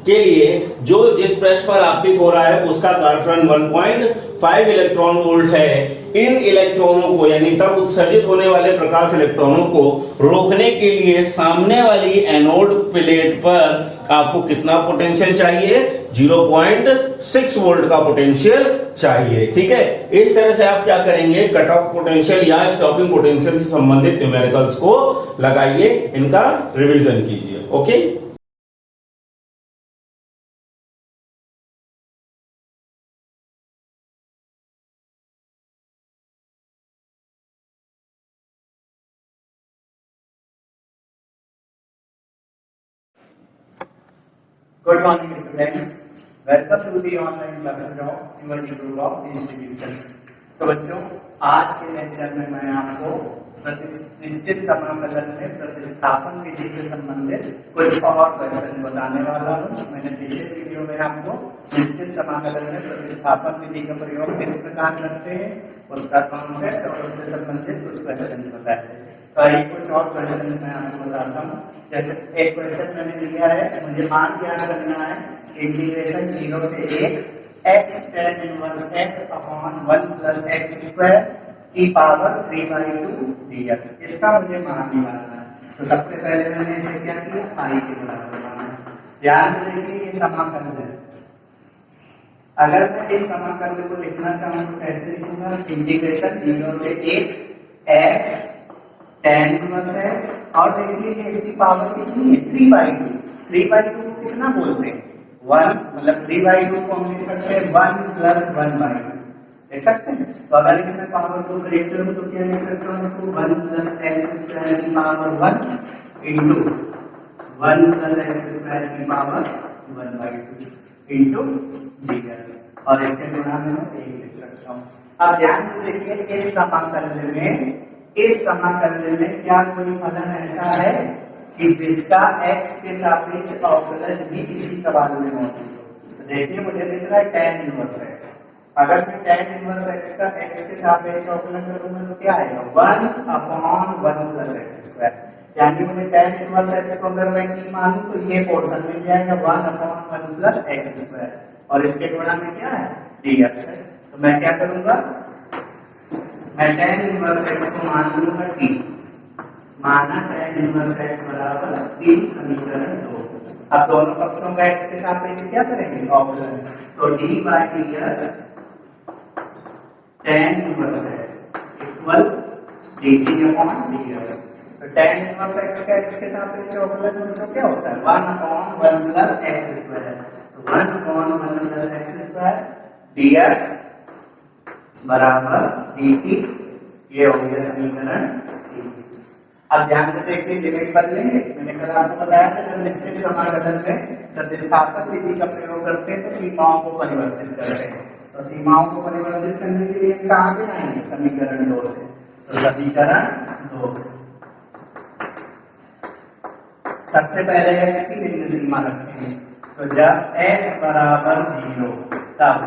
के लिए जो जिस पृष्ठ पर आपतित हो रहा है उसका कर्षण 1.5 इलेक्ट्रॉन वोल्ट है। इन इलेक्ट्रॉनों को यानी तब उत्सर्जित होने वाले प्रकाश इलेक्ट्रॉनों को रोकने के लिए सामने वाली एनोड प्लेट पर आपको कितना पोटेंशियल चाहिए, 0.6 वोल्ट का पोटेंशियल चाहिए, ठीक है। इस तरह से आप क्या करेंगे, कट ऑफ पोटेंशियल या स्टॉपिंग पोटेंशियल से संबंधित न्यूमेरिकल्स को लगाइए, इनका रिवीजन कीजिए, okay. Good morning, students. Welcome to the online classes of Shivaji Group of Institution. तो बच्चों, आज के लेक्चर में मैं आपको निश्चित समाकलन में प्रतिस्थापन विधि से संबंधित कुछ और क्वेश्चन बताने वाला हूँ। मैंने पिछले वीडियो में आपको निश्चित समाकलन में प्रतिस्थापन विधि का प्रयोग किस प्रकार करते हैं उसका कॉन्सेप्ट और उससे संबंधित कुछ क्वेश्चन बताए थे। तो आइए कुछ और क्वेश्चन मैं आपको बताता हूँ। जैसे एक क्वेश्चन मैंने दिया है, मुझे मान ज्ञात करना है, इंटीग्रेशन 0 से 1 x tan inverse x upon 1 plus x square की पावर 3/2 dx, इसका मुझे मान निकालना है। तो सबसे पहले मैंने इसे क्या किया, i के बराबर माना। ध्यान से देखिए, ये समाकलन है। अगर मैं इस समाकलन को लिखना चाहूँ तो कैसे लिखूंगा, इंटीग्रेशन 0 से 1 x tan इनवर्स x, और देखिए इसकी पावर कितनी है, 3/2। 3/2 को कितना बोलते हैं, 1, मतलब 3/2 को हम लिख सकते हैं 1 प्लस 1/2, देख सकते हैं। तो अगर इसमें पावर को ब्रेक करूं तो क्या लिख सकता हूं इसको, 1 प्लस एक्स स्क्वायर की power 1 into 1 plus x square की पावर 1/2 इंटू dx, और इसके गुणा में मैं 1 लिख सकता हूं। अब ध्यान से देखिए, इस समाकलन में क्या कोई फलन ऐसा है कि जिसका x के सापेक्ष अवकलज भी इसी सवाल में मौजूद हो। तो देखिए, मुझे दिख रहा है tan इनवर्स x। अगर मैं tan इनवर्स x का x के सापेक्ष अवकलन करूंगा तो क्या आएगा, 1 अपॉन 1 प्लस एक्स स्क्वायर। यानी मुझे tan इनवर्स x को अगर मैं t मानूं तो ये पोर्शन मिल जाएगा 1 अपॉन 1 प्लस एक्स स्क्वायर, और इसके गुणा में क्या है, dx है। तो मैं क्या करूंगा, मैं tan इनवर्स x को मान लूंगा t, माना tan इनवर्स x बराबर 3 समीकरण 2। अब दोनों पक्षों का x के सापेक्ष क्या करेंगे, अवकलन। तो d by dx tan inverse x equal dt upon dx। तो tan इनवर्स x का x के सापेक्ष अवकलन बच्चों क्या होता है, 1 अपॉन 1 प्लस एक्स स्क्वायर। तो 1 upon 1 plus x square dx बराबर dt, ये हो गया समीकरण 3। अब ध्यान से देखिए, लिमिट बदलेंगे। मैंने कल आपको बताया था जब निश्चित समाकलन में प्रतिस्थापन विधि का प्रयोग करते हैं तो सीमाओं को परिवर्तित करते हैं। तो सीमाओं को परिवर्तित करने के लिए कहां से आएंगे, समीकरण 2 से। तो समीकरण 2 से सबसे पहले x की निम्न सीमा रखेंगे। तो जब x बराबर 0 तब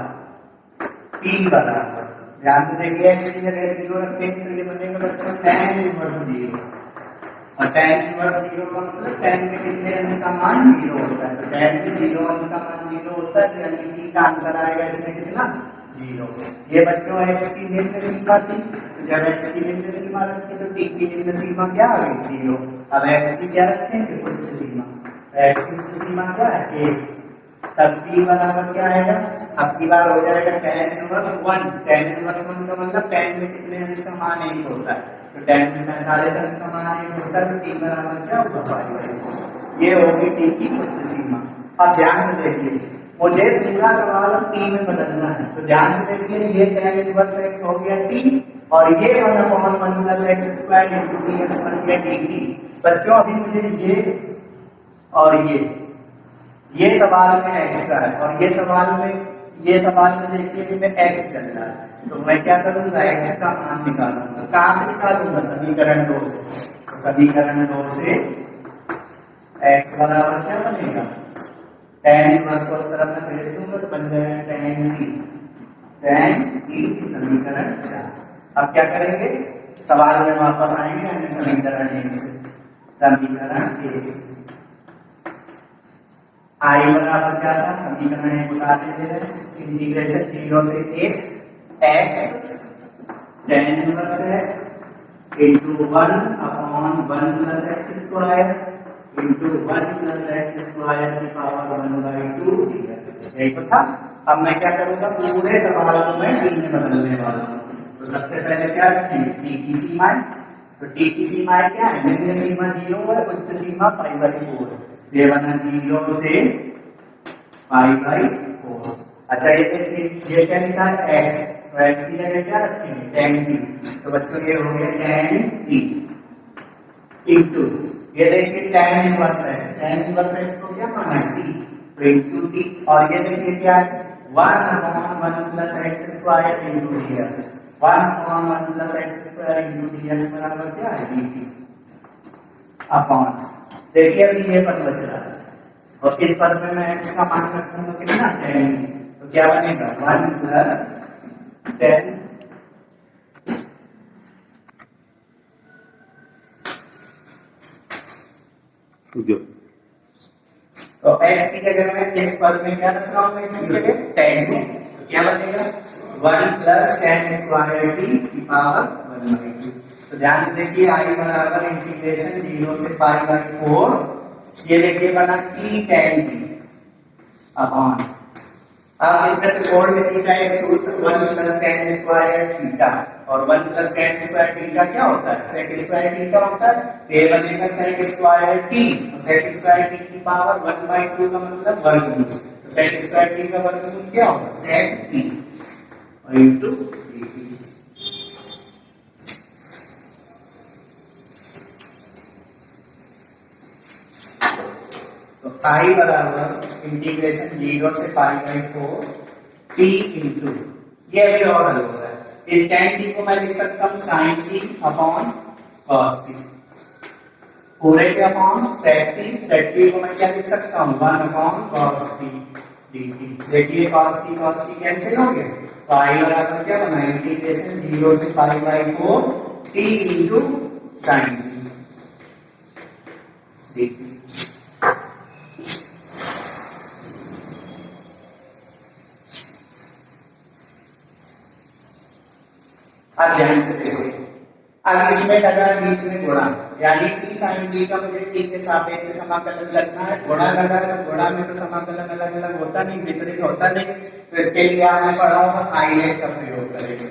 p बराबर, ध्यान से देखिए, x की जगह 0 रखेंगे तो ये बनेगा बच्चों tan इनवर्स 0, और tan इनवर्स 0 का मतलब tan में कितने अंश का मान 0 होता है। तो tan में 0 अंश का मान 0 होता है, यानी t का आंसर आएगा इसमें कितना, 0। ये बच्चों x की निम्न सीमा थी। तो जब x की निम्न सीमा रखी तो t की निम्न सीमा क्या आ गई, 0। अब x की क्या रखेंगे, उच्च सीमा। तो x की उच्च सीमा क्या है, 1। तब t बराबर क्या आएगा, अब की बार हो जाएगा tan इनवर्स 1। tan इनवर्स 1 का मतलब tan में कितने अंश का मान 1 होता है। तो tan में 45 अंश का मान 1 होता है, तो t बराबर क्या होगा, 5। ये होगी t की उच्च सीमा। अब ध्यान से देखिए, मुझे पूरा सवाल अब t में बदलना है। तो ध्यान से देखिए, ये tan इनवर्स x हो गया t, और ये 1 upon 1 plus x square into dx बन गया dt। बच्चों अभी मुझे ये और ये सवाल में एक्स्ट्रा है, और ये सवाल में ये सवाल में देखिए इसमें x चल रहा है, तो मैं क्या करूंगा x का मान निकालूंगा। कहां से निकालूंगा? समीकरण 2 से। तो समीकरण 2 से x बराबर क्या बनेगा? tan इनवर्स को उस तरफ मैं भेज दूंगा तो बन जाएगा tan c। tan e समीकरण 4। अब क्या करेंगे? सवाल में वापस आएंगे यानी समीकरण 1 से। समीकरण 1 से आई बराबर क्या था? समीकरण 1 बता दे रहे हैं, इंटीग्रेशन 0 से 1 x tan inverse x into 1 upon 1 plus x square into 1 plus x square की पावर 1/2 dx। यही तो था। अब मैं क्या करूंगा? पूरे सवाल को मैं t में बदलने वाला हूं। तो सबसे पहले क्या रखेंगे? t की सीमाएं। तो t की सीमाएं क्या है? निम्न सीमा 0 है, उच्च सीमा π/4 है। ये बना 0 से π/4। अच्छा ये क्या लिखा है? x। तो x की जगह क्या रखेंगे? tan t। तो बच्चों ये हो गया tan t इंटू ये देखिए tan इनवर्स है। tan इनवर्स x को क्या माना है? t। तो इंटू t। और ये देखिए क्या है? 1/1 plus x square into dx। 1/1 plus x square into dx बराबर क्या है? dt upon. देखिए अभी ये पद बच रहा है और इस पद में मैं x का मान रखूंगा कितना? tan। तो क्या बनेगा? 1 plus tan तो x की जगह में इस पद में क्या रख रहा हूं? x की जगह tan में। तो क्या बनेगा? 1 plus tan square t की पावर 1/2। तो ध्यान से देखिए i बराबर इंटीग्रेशन 0 से π/4। ये देखिए बना t tan t अपॉन। अब इसमें त्रिकोण गति का एक सूत्र 1 plus tan square थीटा और 1 plus tan square थीटा क्या होता है? sec square थीटा होता है। ये बनेगा sec square t। sec square t की पावर 1/2 का मतलब वर्गमूल। तो sec square t का वर्गमूल क्या होगा? sec t into dt। तो i बराबर इंटीग्रेशन 0 से π/4 t इंटू ये भी और हल हो रहा है। इस tan t को मैं लिख सकता हूँ sin t upon cos t। पूरे के upon sec t। sec t को मैं क्या लिख सकता हूँ? 1 अपॉन cos t dt। देखिए cos t कैंसिल हो गया। तो i बराबर क्या बना? इंटीग्रेशन 0 से π/4 t into sin t dt। अब ध्यान से देखिए, अब इसमें लगा बीच में गुणा, यानी t sin t का मुझे t के सापेक्ष समाकलन करना है। गुणा लगा है, गुणा में तो समाकलन अलग अलग होता नहीं, विपरीत होता नहीं। तो इसके लिए आपने पढ़ा होगा आइलेट का प्रयोग करेंगे।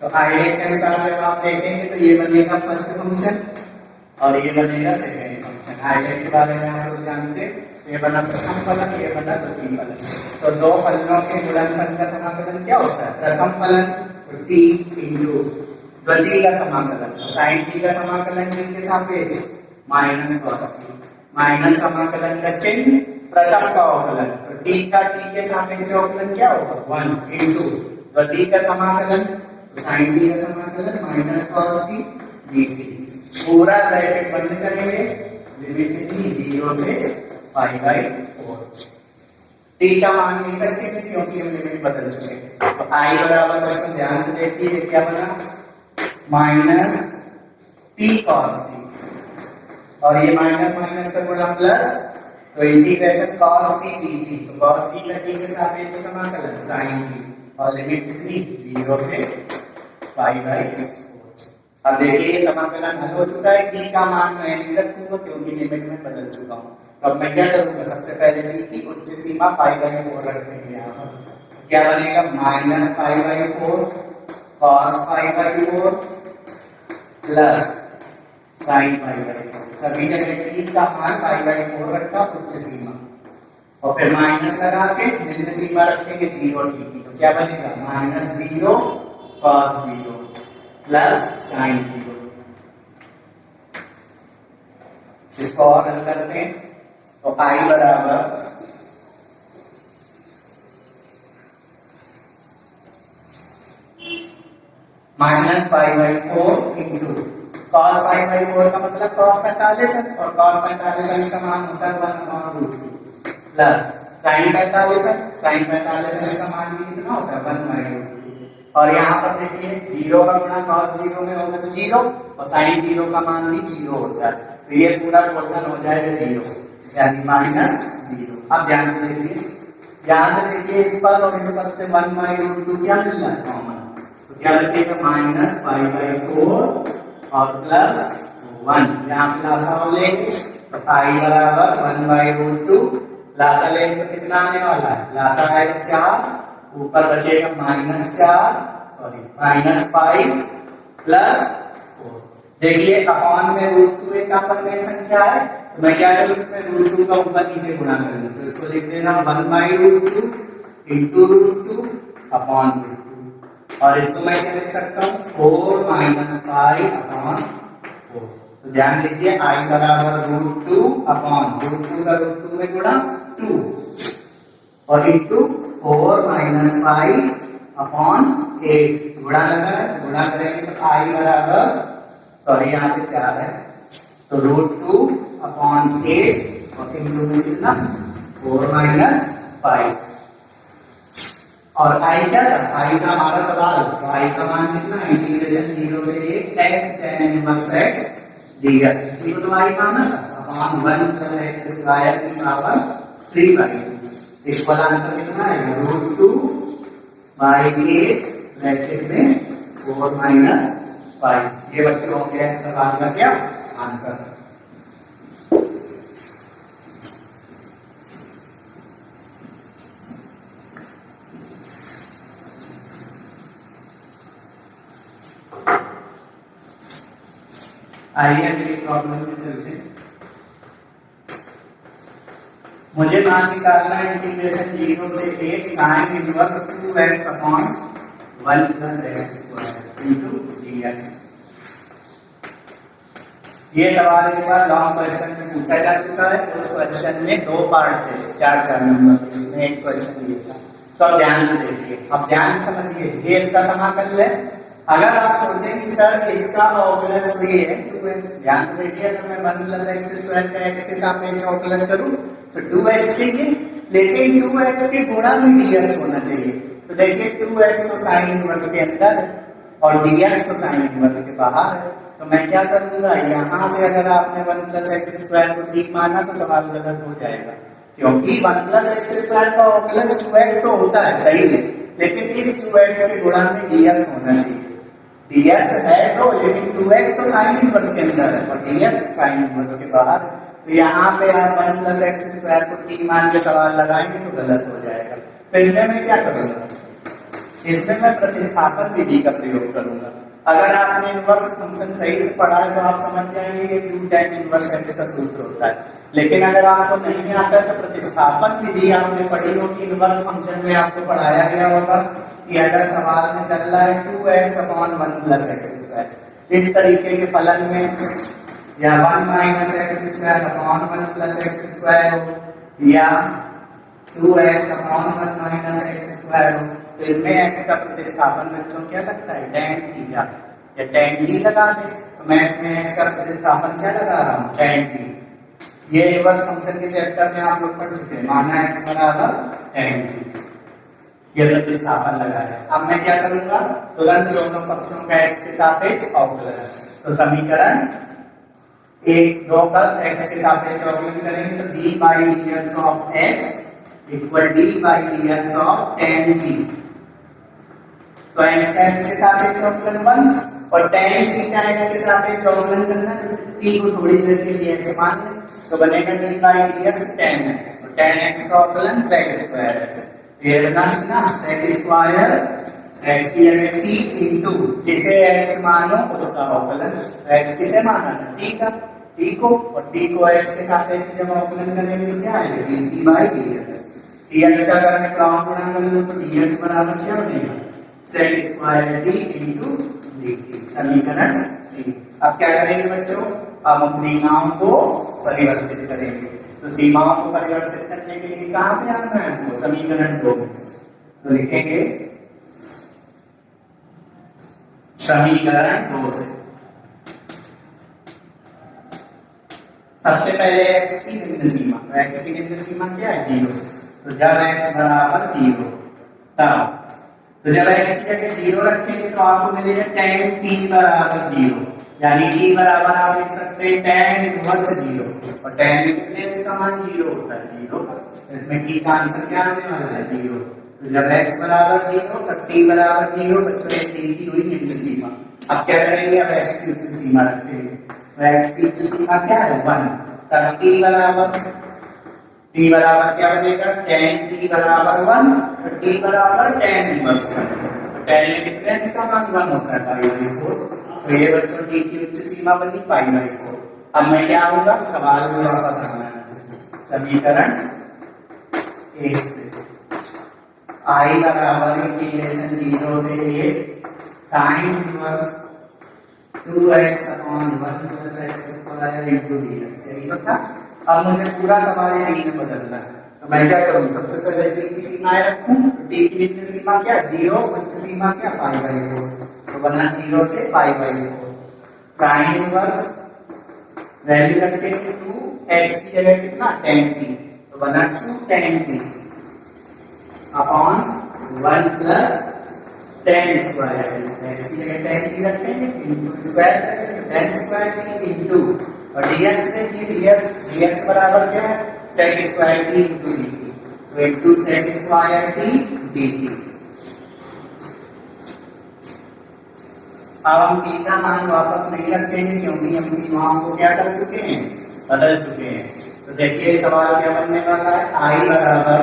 तो आइलेट के अनुसार जब आप देखेंगे तो ये बनेगा फर्स्ट फंक्शन और ये बनेगा सेकेंड फंक्शन। आइलेट के बारे में आप लोग जानते हैं। ये बना प्रथम फलन, ये बना द्वितीय फलन। तो दो फलनों के गुणनफल का समाकलन क्या होता है? प्रथम फलन t इंटू द्वितीय का समाकलन। तो sin t का समाकलन t के सापेक्ष माइनस cos t। माइनस समाकलन का चिन्ह प्रथम का अवकलन। तो t का t के सापेक्ष अवकलन क्या होगा? 1 इंटू द्वितीय का समाकलन। तो sin t का समाकलन माइनस cos t dt। पूरा ब्रैकेट बंद करेंगे। लिमिट कितनी? 0 से π/4। t का मान नहीं रखेंगे क्योंकि हम लिमिट बदल चुके हैं। तो i बराबर बच्चों ध्यान से देखिए क्या बना? माइनस t cos t और ये माइनस माइनस का गुणा प्लस। तो इंटीग्रेशन cos t dt। तो cos t का t के सापेक्ष समाकलन sin t और लिमिट कितनी? 0 से π/4। अब देखिए ये समाकलन हल हो चुका है। t का मान मैं नहीं रखूंगा क्योंकि लिमिट में बदल चुका हूं। तो अब मैं क्या करूंगा? सबसे पहले t की उच्च सीमा π/4 रखेंगे यहाँ पर। क्या बनेगा? Minus π/4 cos π/4 plus sin π/4। सभी जगह t का मान π/4 रखा उच्च सीमा और फिर माइनस लगा के निम्न सीमा रखेंगे 0 t की। तो क्या बनेगा? -0 cos 0 प्लस sin 0। इसको और हल करते हैं। तो i बराबर minus pi by 4 into cos pi by 4 का मतलब cos 45 और cos 45 का मान होता है 1/√2 प्लस sin 45 का मान भी कितना होता है 1/√2 और यहाँ पर देखिए 0 का गुणा cos 0 में होगा तो 0 और sin 0 का मान भी 0 होता है तो ये पूरा पोर्शन हो जाएगा 0 यानी -0। अब ध्यान से देखिए यहाँ से देखिए इस पद और इस पद से 1/√2 क्या मिल रहा है कॉमन तो क्या बचेगा माइनस पाई बाई 4 और प्लस 1 यहाँ पे लासा लेंगे तो पाई बराबर 1/√2 लासा लेंगे तो कितना आने वाला है लासा आएगा 4 ऊपर बचेगा माइनस पाई प्लस 4। देखिए अपॉन में √2 एक अपॉन संख्या है तो मैं क्या करूँ इसमें √2 का ऊपर नीचे गुणा करूंगा तो इसको लिख देना 1/√2 इंटू √2 अपॉन √2 और इसको मैं क्या लिख सकता हूँ 4 माइनस पाई अपॉन 4। तो ध्यान दीजिए i बराबर √2 अपॉन √2 का √2 में गुणा 2 और इंटू 4 माइनस पाई अपॉन 8 गुणा लगा है गुणा करेंगे तो i बराबर सॉरी यहाँ पे 4 है तो √2 अपॉन 8 और इंटू में कितना 4 माइनस 5 और i क्या था i का हमारा सवाल तो i का मान कितना इंटीग्रेशन 0 से x tan inverse x dx इसी को तो i माना था अपॉन 1 प्लस x स्क्वायर की पावर 3/2 इक्वल आंसर कितना आएगा √2 बाई 8 ब्रैकेट में 4 माइनस 5 ये बच्चों हो गया सवाल का क्या आंसर। आइए अगली प्रॉब्लम में चलते हैं। मुझे मान निकालना है इंटीग्रेशन 0 से 1 sin inverse 2x upon 1 plus x square into dx। ये सवाल एक बार लॉन्ग क्वेश्चन में पूछा जा चुका है। उस क्वेश्चन में 2 पार्ट थे 4 नंबर में एक क्वेश्चन ये था तो अब ध्यान से देखिए अब ध्यान से समझिए ये इसका समाकल है। अगर आप सोचें कि सर इसका ऑगुलस तो ये है 2x ध्यान से देखिए अगर मैं 1 प्लस x स्क्वायर का x के सापेक्ष ऑगुलस करूं तो 2x चाहिए लेकिन 2x के गुणा में dx होना चाहिए तो देखिए 2x तो sin इनवर्स के अंदर है और dx तो sin इनवर्स के बाहर है तो मैं क्या करूंगा यहाँ से अगर आपने 1 प्लस x स्क्वायर को ठीक माना तो सवाल गलत हो जाएगा क्योंकि 1 प्लस x स्क्वायर का ऑगुलस 2x तो होता है सही है लेकिन इस 2x के गुणा में dx होना चाहिए dx है तो लेकिन 2x तो sin इनवर्स के अंदर है और dx sin इनवर्स के बाहर है तो यहाँ पे आप 1 प्लस x स्क्वायर को t मान के सवाल लगाएंगे तो गलत हो जाएगा तो इसमें मैं क्या करूँगा इसमें मैं प्रतिस्थापन विधि का प्रयोग करूंगा। अगर आपने इनवर्स फंक्शन सही से पढ़ा है तो आप समझ जाएंगे ये 2 tan इनवर्स x का सूत्र होता है लेकिन अगर आपको नहीं आता है तो प्रतिस्थापन विधि आपने पढ़ी होगी इनवर्स फंक्शन में आपको पढ़ाया गया होगा कि अगर सवाल में चल रहा है 2x upon 1 plus x square इस तरीके के फलन में या 1 minus x square upon 1 plus x square हो या 2x upon 1 minus x square हो तो इनमें x का प्रतिस्थापन बच्चों क्या लगता है tan थीटा या tan d लगा दे तो मैं इसमें x का प्रतिस्थापन क्या लगा रहा हूँ tan d। ये इनवर्स फंक्शन के चैप्टर में आप लोग पढ़ चुके हैं माना x बराबर tan d ये प्रतिस्थापन लगाया। अब मैं क्या करूंगा तुरंत दोनों पक्षों का x के सापेक्ष अवकलन तो समीकरण 1 2 का x के सापेक्ष अवकलन करेंगे तो d by dx of x equal d by dx of tan t तो x का x के सापेक्ष अवकलन 1 और tan t का x के सापेक्ष अवकलन करना है t को थोड़ी देर के लिए x मान लें तो बनेगा d by dx tan x तो tan x का अवकलन sec स्क्वायर x ये बना ना sec स्क्वायर x की जगह t इनटू जिसे x मानो उसका अवकलन x किसे माना था t का t को और t को x के सापेक्ष जब अवकलन करेंगे तो क्या आएगा dt by dx dx का अगर मैं क्रॉस गुणा कर लूं तो dx बराबर क्या बनेगा sec square t into dt समीकरण 3। अब क्या करेंगे बच्चों अब हम सीमाओं को परिवर्तित करेंगे तो सीमाओं को परिवर्तित करने के लिए कहां पे आना है हमको समीकरण 2 में तो लिखेंगे समीकरण 2 से। सबसे पहले x की निम्न सीमा, तो x की निम्न सीमा क्या है 0। तो जब x बराबर 0 तब, तो जब x की जगह 0 रखेंगे तो आपको मिलेगा tan t बराबर 0, यानी t बराबर आप लिख सकते हैं tan इनवर्स 0, और tan में कितने x का मान 0 होता है 0, इसमें t का आंसर क्या आने वाला है 0। तो जब x बराबर 0 तब t बराबर 0, बच्चों ये t की हुई निम्न सीमा। अब क्या करेंगे, अब x की उच्च सीमा रखेंगे, तो x की उच्च सीमा क्या है 1, तब t बराबर क्या बनेगा tan t बराबर 1, तो t बराबर tan इनवर्स 1, तो tan में कितने x का मान 1 होता है π/4, तो ये बच्चों t की उच्च सीमा बनी π/4। अब मैं क्या आऊंगा, सवाल में वापस आना है, समीकरण 1 से I बराबर इंटीग्रेशन 0 से a sin inverse 2x upon 1 plus x square into dx, यही तो था। अब मुझे पूरा सवाल t में बदलना है, तो मैं क्या करूं, सबसे पहले t की सीमाएं रखूं, तो t की निम्न सीमा क्या 0, उच्च सीमा क्या π/4, तो बना 0 से π/4, sin इनवर्स वैल्यू रखेंगे 2, x की जगह कितना tan t, तो बना 2 tan t upon 1 plus tan square, x की जगह tan t रखेंगे इनटू स्क्वायर करेंगे tan स्क्वायर t इनटू, और dx देखिए dx बराबर क्या है sec square t into dt, तो into sec square t dt। अब हम t का मान वापस नहीं रखेंगे क्योंकि हम सीमाओं को क्या कर चुके हैं, बदल चुके हैं। तो देखिए सवाल क्या बनने वाला है, I बराबर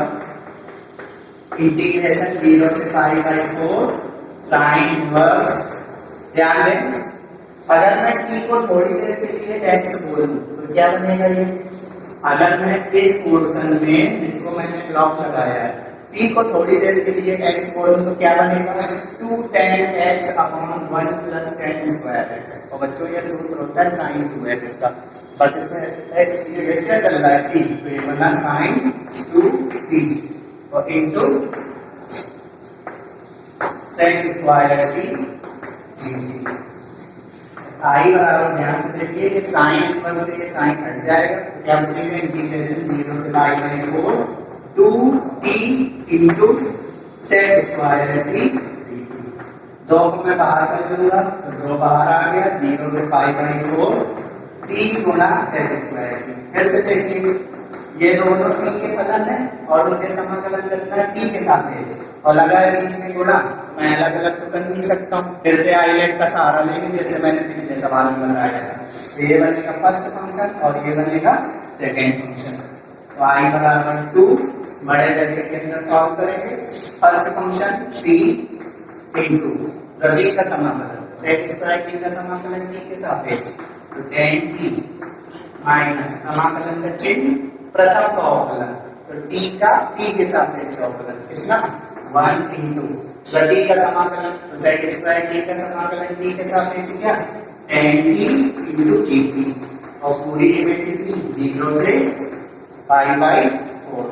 इंटीग्रेशन 0 से π/4 साइन इनवर्स। ध्यान दें, अगर मैं t को थोड़ी देर के लिए x बोल दूं तो क्या बनेगा ये, अगर मैं इस पोर्शन में जिसको मैंने ब्लॉक लगाया है t को थोड़ी देर के लिए x बोल दूं तो क्या बनेगा 2 tan x upon 1 plus tan square x, और बच्चों ये सूत्र होता है sin 2x का, बस इसमें x की जगह क्या चल रहा है t, तो ये बना sin 2t और into sec square t dt। I बराबर ध्यान से देखिए, ये साइन इनवर्स से ये साइन हट जाएगा, तो क्या बचेगा इंटीग्रेशन 0 से π/4 2t into sec square t dt। 2 को मैं बाहर कर दूंगा तो 2 बाहर आ गया, 0 से π/4 t गुणा sec स्क्वायर t। फिर से देखिए ये दोनों t के फलन है और मुझे समाकलन करना है t के सापेक्ष, और लगा है बीच में गुणा, मैं अलग अलग तो कर नहीं सकता हूँ, फिर से आइलेट का सहारा लेंगे जैसे मैंने पिछले सवाल में लगाया था। तो ये बनेगा फर्स्ट फंक्शन और ये बनेगा सेकेंड फंक्शन। तो i बराबर 2 बड़े ब्रैकेट के अंदर सॉल्व करेंगे, फर्स्ट फंक्शन t इनटू प्रतीक का समाकलन sec स्क्वायर t का समाकलन t के सापेक्ष, तो tan t माइनस समाकलन का चिन्ह प्रथम का अवकलन, तो t का t के सापेक्ष अवकलन कितना 1 इनटू प्रतीक का समाकलन, तो sec स्क्वायर t का समाकलन t के सापेक्ष क्या tan t इनटू dt, और पूरी लिमिट कितनी 0 से π/4।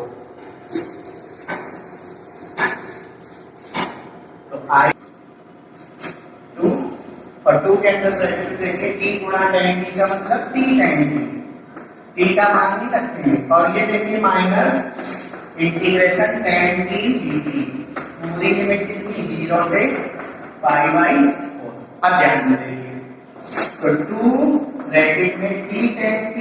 तो i 2 और 2 के अंदर ब्रैकेट देखिए t गुणा tan t का मतलब t tan t, t का मान नहीं रखेंगे, और ये देखिए minus integration tan t dt, पूरी लिमिट कितनी 0 से π/4। अब ध्यान से देखिए, तो 2 ब्रैकेट में t tan t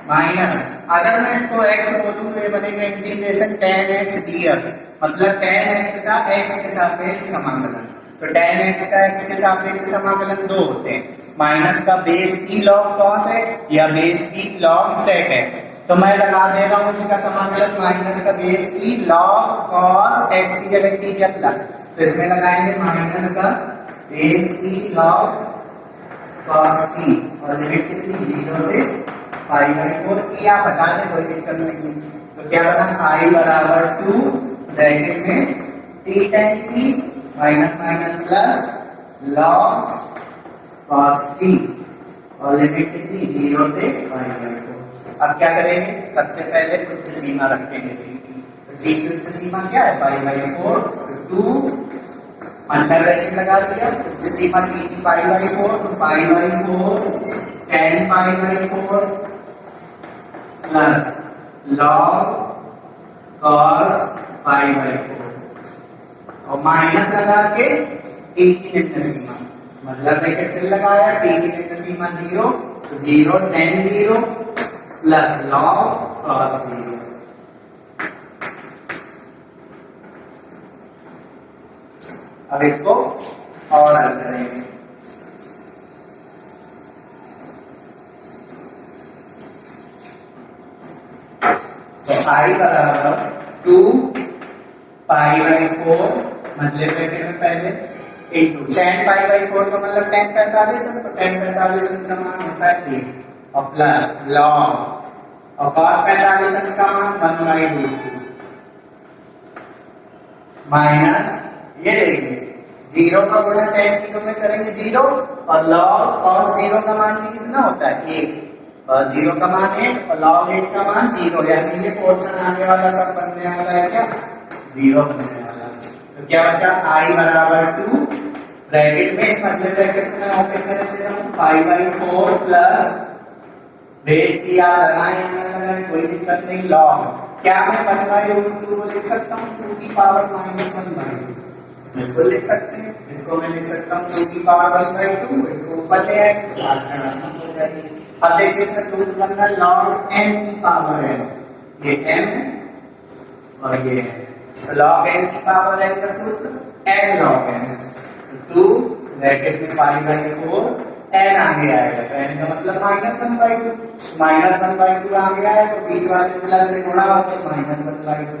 माइनस, अगर मैं इसको x बोलूं तो ये बनेगा इंटीग्रेशन tan x dx, मतलब tan x का x के सापेक्ष समाकलन, तो tan x का x के सापेक्ष समाकलन 2 होते हैं, माइनस का base t log cos x या base t log sec x, तो मैं लगा दे रहा हूँ इसका समाकलन माइनस का base t log cos x की जगह t चला, तो इसमें लगाएंगे माइनस का base t log cos t, और लिमिट कितनी 0 से π/4, आप हटा दें कोई दिक्कत नहीं है। तो क्या बना i बराबर 2 ब्रैकेट में t tan t minus minus plus log cos t, और लिमिट कितनी 0 से π/4। अब क्या करेंगे, सबसे पहले उच्च सीमा रखेंगे t की, तो t की उच्च सीमा क्या है π/4, 2 अंडर ब्रैकेट लगा दिया, इस सीमा t की पाई बाई 4, तो pi by 4 tan pi by 4 plus log cos pi by 4 और माइनस लगा के t की निम्न सीमा, मतलब ब्रैकेट फिर लगाया, t की निम्न सीमा 0, तो 0 tan 0 प्लस log cos 0। अब इसको और हल करेंगे। तो i बराबर 2 पाई बाई 4 मतलब ब्रैकेट में पहले इंटू tan पाई बाई 4 का मतलब tan 45 है, तो tan 45 का मान होता है 1 और प्लस log और cos 45 का मान 1 बाई 2 माइनस ये देखिए 0 का गुणा tan 0 में करेंगे 0 और log cos 0 का मान भी कितना होता है 1 और 0 का मान 1 और log 1 का मान 0, यानी ये पोर्शन आने वाला सब बनने वाला है क्या 0 बनने वाला। तो क्या बचा i बराबर 2 ब्रैकेट में, इस मतलब ब्रैकेट में ओपन कर दे रहा हूं पाई बाई 4 प्लस बेस की आप लगाएं कोई दिक्कत नहीं, log क्या मैं 1 बाई रूट 2 को लिख सकता हूँ 2 की पावर माइनस 1 बाई 2, बिल्कुल लिख सकते हैं। इसको मैं लिख सकता हूँ 2 की पावर 1 बाई 2, इसको ऊपर ले आए तो बात करना हो जाएगी। अब देखिए इसका सूत्र बन रहा है log n की पावर n, ये m है और ये है, तो log n की पावर n का सूत्र n log n, तो 2 ब्रैकेट में पाई बाई 4 n आगे आएगा, तो n का मतलब माइनस 1 बाई 2, माइनस 1 बाई 2 आगे आए तो बीच वाले प्लस से गुणा हो तो माइनस 1 बाई 2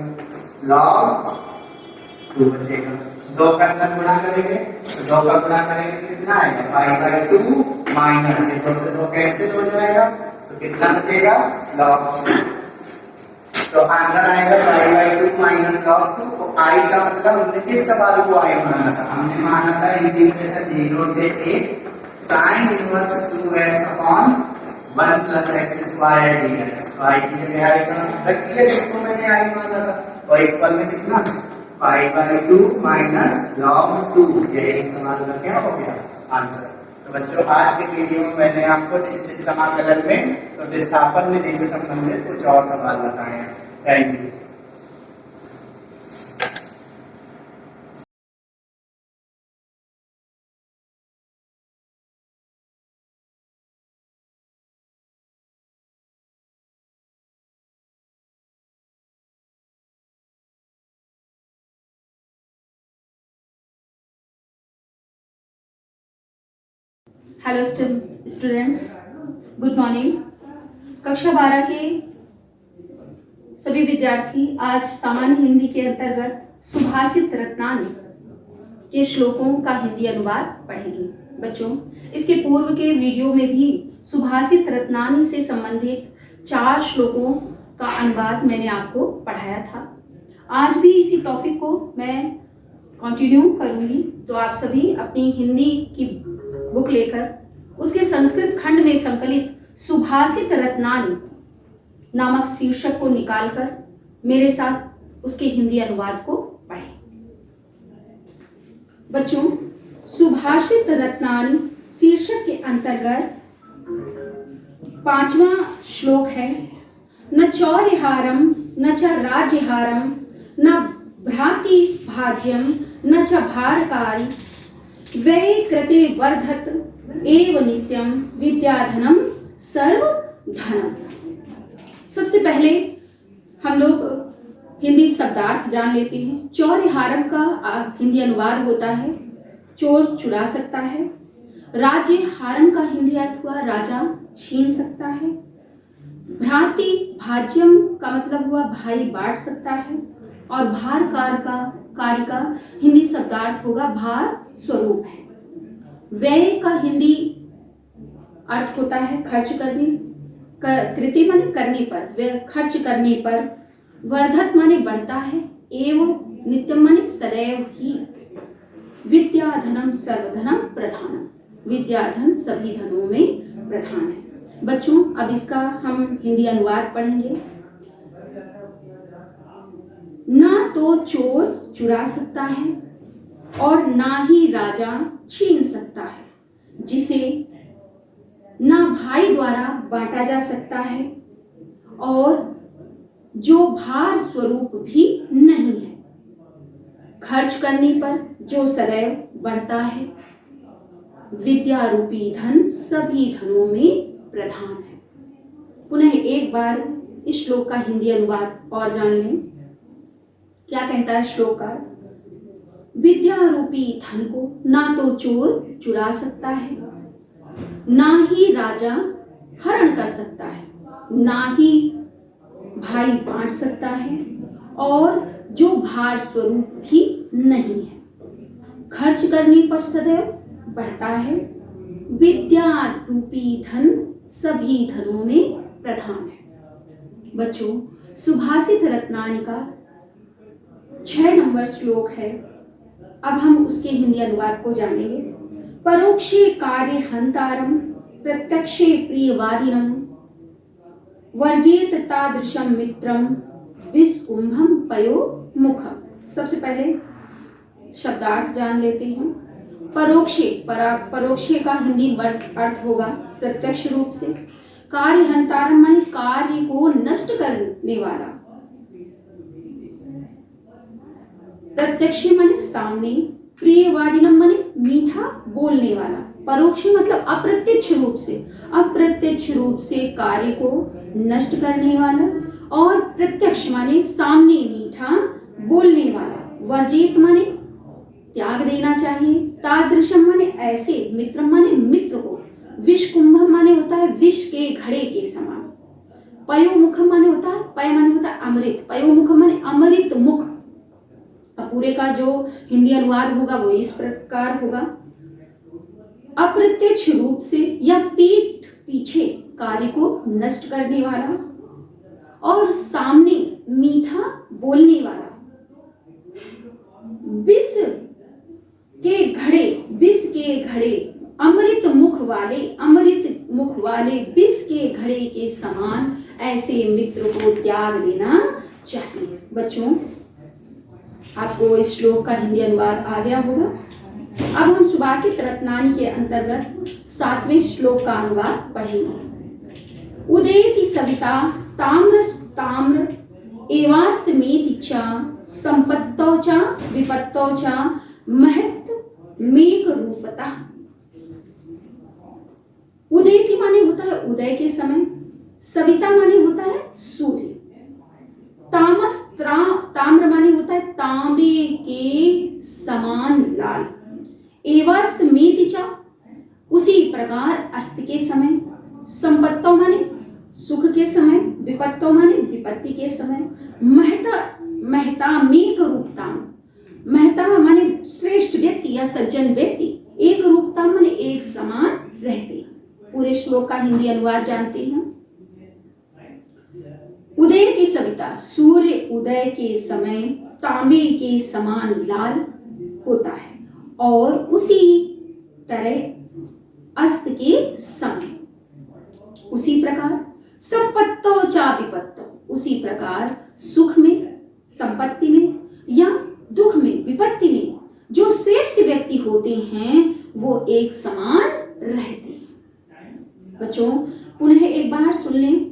log 2 बचेगा। 2 का अंदर गुणा करेंगे तो 2 का गुणा करेंगे तो कितना आएगा पाई बाई 2 माइनस ये 2 से 2 कैंसिल हो जाएगा तो कितना बचेगा log 2, तो आंसर आएगा पाई बाई 2 माइनस log 2। तो i का मतलब हमने किस सवाल को i माना था, हमने माना था इंटीग्रेशन 0 से 1 sin inverse 2x upon 1 plus x square dx, तो i की जगह आएगा रख दिया जिसको मैंने i माना था और इक्वल में कितना पाई बाई 2 माइनस log 2, ये एक सवाल का क्या हो गया आंसर। तो बच्चों आज के वीडियो में मैंने आपको निश्चित समाकलन में तो विस्थापन विधि से संबंधित कुछ और सवाल बताए हैं। Thank you. Hello students, good morning. कक्षा 12 के सभी विद्यार्थी आज सामान्य हिंदी के अंतर्गत सुभाषित रत्नानी के श्लोकों का हिंदी अनुवाद पढ़ेंगे। बच्चों, इसके पूर्व के वीडियो में भी सुभाषित रत्नानी से संबंधित 4 श्लोकों का अनुवाद मैंने आपको पढ़ाया था। आज भी इसी टॉपिक को मैं कंटिन्यू करूंगी, तो आप सभी अपनी हिंदी की बुक लेकर उसके संस्कृत खंड में संकलित सुभाषित रत्नानी नामक शीर्षक को निकालकर मेरे साथ उसके हिंदी अनुवाद को पढ़ें। बच्चों, सुभाषित रत्नानी शीर्षक के अंतर्गत 5वां श्लोक है, न चौर्यहारम न च राज्यहारम न भ्रांति भाज्यम न च भारकारी व्यय कृते वर्धत एव नित्यम विद्याधनम सर्वधनम। सबसे पहले हम लोग हिंदी शब्दार्थ जान लेते हैं। चौर्यहारम का हिंदी अनुवाद होता है चोर चुरा सकता है। राज्य हारम का हिंदी अर्थ हुआ राजा छीन सकता है। भ्रांति भाज्यम का मतलब हुआ भाई बांट सकता है। और भार कार्य का हिंदी शब्दार्थ होगा भार स्वरूप है। व्यय का हिंदी अर्थ होता है खर्च करने, कृति माने करने पर, खर्च करने पर। वर्धत माने बढ़ता है, एवं नित्यम माने सदैव ही। विद्याधनम सर्वधनम प्रधानम, विद्याधन सभी धनों में प्रधान है। बच्चों, अब इसका हम हिंदी अनुवाद पढ़ेंगे। ना तो चोर चुरा सकता है, और ना ही राजा छीन सकता है, जिसे ना भाई द्वारा बांटा जा सकता है और जो भार स्वरूप भी नहीं है, खर्च करने पर जो सदैव बढ़ता है। विद्या रूपी धन सभी धनों में प्रधान है। पुनः एक बार इस श्लोक का हिंदी अनुवाद और जान लें। क्या कहता है श्लोककार? विद्या रूपी धन को ना तो चोर चुरा सकता है, ना ही राजा हरण कर सकता है, ना ही भाई बांट सकता है और जो भार स्वरूप भी नहीं है, खर्च करने पर सदैव बढ़ता है। विद्या रूपी धन सभी धनों में प्रधान है। बच्चों, सुभाषित रत्नानी का 6 नंबर श्लोक है। अब हम उसके हिंदी अनुवाद को जानेंगे। परोक्षे कार्य हंतारम प्रत्यक्षे प्रियवादिनम वर्जेत तादृशम मित्रम विस्कुंभम पयो मुखम। सबसे पहले शब्दार्थ जान लेते हैं। परोक्षे का हिंदी अर्थ होगा प्रत्यक्ष रूप से। कार्य हंतारम माने कार्य को नष्ट करने वाला। प्रत्यक्ष माने सामने, प्रियवादिनम माने मीठा बोलने वाला। परोक्ष मतलब अप्रत्यक्ष रूप से कार्य को नष्ट करने वाला, और प्रत्यक्ष माने सामने मीठा बोलने वाला। वर्जित माने त्याग देना चाहिए। तादृशम माने ऐसे। मित्र माने मित्र को। विष कुंभ माने होता है विष के घड़े के समान। पयोमुखम माने होता है, पय माने होता है अमृत, पयोमुखम माने अमृत मुख। पूरे का जो हिंदी अनुवाद होगा वो इस प्रकार होगा। अप्रत्यक्ष रूप से या पीठ पीछे कार्य को नष्ट करने वाला, और सामने मीठा बोलने वाला। विष के घड़े अमृत मुख वाले विष के घड़े के समान ऐसे मित्र को त्याग देना चाहिए। बच्चों, आपको इस श्लोक का हिंदी अनुवाद आ गया होगा। अब हम सुभाषित रत्नानी के अंतर्गत 7वें श्लोक का अनुवाद पढ़ेंगे। उदेति सविता ताम्र एवास्तमेति च संपत्तौ च विपत्तौ च महत् मेक रूपतः। उदेति माने होता है उदय के समय। सविता माने होता है सूर्य। ताम्र माने होता है तांबे के समान लाल। एवास्तमेति च उसी प्रकार अस्त के समय। संपत्तौ माने सुख के समय। विपत्तौ माने विपत्ति के समय। महता मेक रूपता। महता माने श्रेष्ठ व्यक्ति या सज्जन व्यक्ति। एक रूपता माने एक समान रहते। पूरे श्लोक का हिंदी अनुवाद जानते हैं। उदय की सविता, सूर्य उदय के समय तांबे के समान लाल होता है, और उसी तरह अस्त के समय उसी प्रकार संपत्तो चा विपत्तो, उसी प्रकार सुख में, संपत्ति में या दुख में, विपत्ति में जो श्रेष्ठ व्यक्ति होते हैं वो एक समान रहते हैं। बच्चों, पुनः एक बार सुन लें।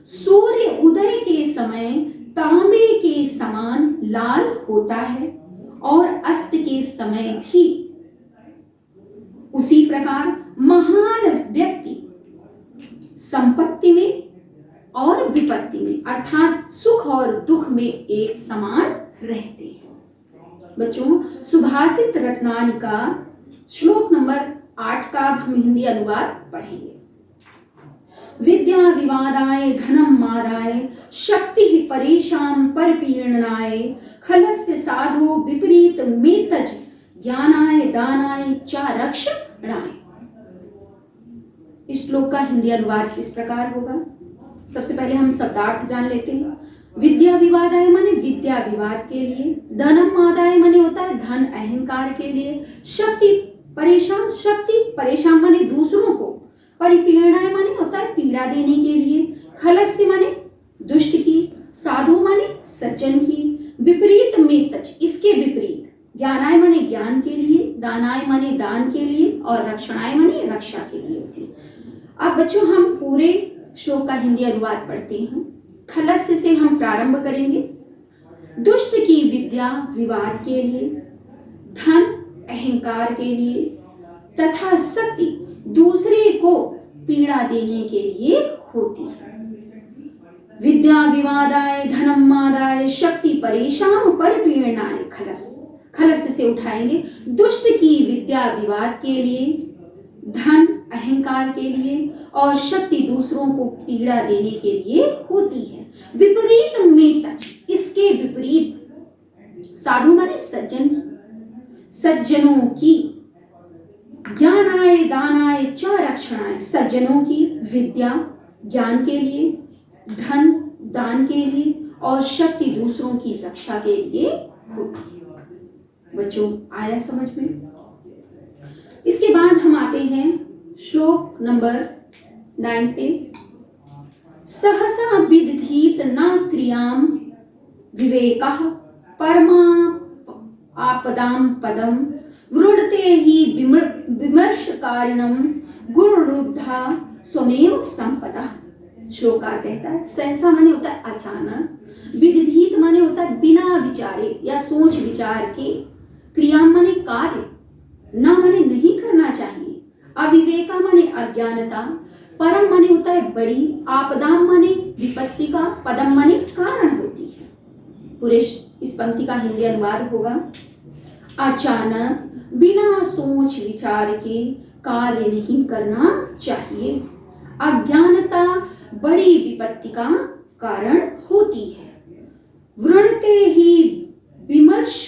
सूर्य उदय के समय तांबे के समान लाल होता है, और अस्त के समय भी उसी प्रकार महान व्यक्ति संपत्ति में और विपत्ति में अर्थात सुख और दुख में एक समान रहते हैं। बच्चों, सुभाषित रत्नानी का श्लोक नंबर 8 का हम हिंदी अनुवाद पढ़ेंगे। विद्या विवादाय धनम मादाय शक्ति परेशान परिपीडनाय खलस्य साधु विपरीत मेतज ज्ञानाय दानाय च रक्षणाय। इस श्लोक का हिंदी अनुवाद किस प्रकार होगा? सबसे पहले हम शब्दार्थ जान लेते हैं। विद्या विवादाय माने विद्या विवाद के लिए। धनम आदाय माने होता है धन अहंकार के लिए। शक्ति परेशान माने दूसरों को। परिपीड़नाय माने होता है पीड़ा देने के लिए। खलस्य माने दुष्ट की। साधु माने सज्जन की। विपरीत में तच, इसके विपरीत। ज्ञानाय माने ज्ञान के लिए, दानाय माने दान के लिए और रक्षणाय माने रक्षा के लिए होती है। अब बच्चों हम पूरे श्लोक का हिंदी अनुवाद पढ़ते हैं। खलस्य से हम प्रारंभ करेंगे। दुष्ट की विद्या विवाद के लिए, धन अहंकार के लिए तथा शक्ति दूसरे को पीड़ा देने के लिए होती है। विद्या विवादाय धनम मादाय शक्ति परेशान परिपीड़नाय खलस्य से उठाएंगे। दुष्ट की विद्या विवाद के लिए, धन अहंकार के लिए और शक्ति दूसरों को पीड़ा देने के लिए होती है। विपरीत में तच, इसके विपरीत साधु माने सज्जन, सज्जनों की, ज्ञानाय दानाय च रक्षणाय, सज्जनों की विद्या ज्ञान के लिए, धन दान के लिए और शक्ति दूसरों की रक्षा के लिए होती है। बच्चों आया समझ में? इसके बाद हम आते हैं श्लोक नंबर 9 पे। सहसा विदधीत न क्रियाम विवेकः परमा आपदाम पदम वृणते ही विमर्श कारणम गुणलुब्धा स्वमेव संपदा। श्लोकार कहता है सहसा माने होता है अचानक, विदधीत माने होता है बिना विचारे या सोच विचार के, क्रिया माने कार्य, ना माने नहीं करना चाहिए, अविवेका माने अज्ञानता, परम माने होता है बड़ी, आपदाम माने विपत्ति का, पदम माने कारण होती है। पूरे इस पंक्ति का हिंदी अनुवाद होगा अचानक बिना सोच विचार के कार्य नहीं करना चाहिए, अज्ञानता बड़ी विपत्ति का कारण होती है, वृणते ही विमर्श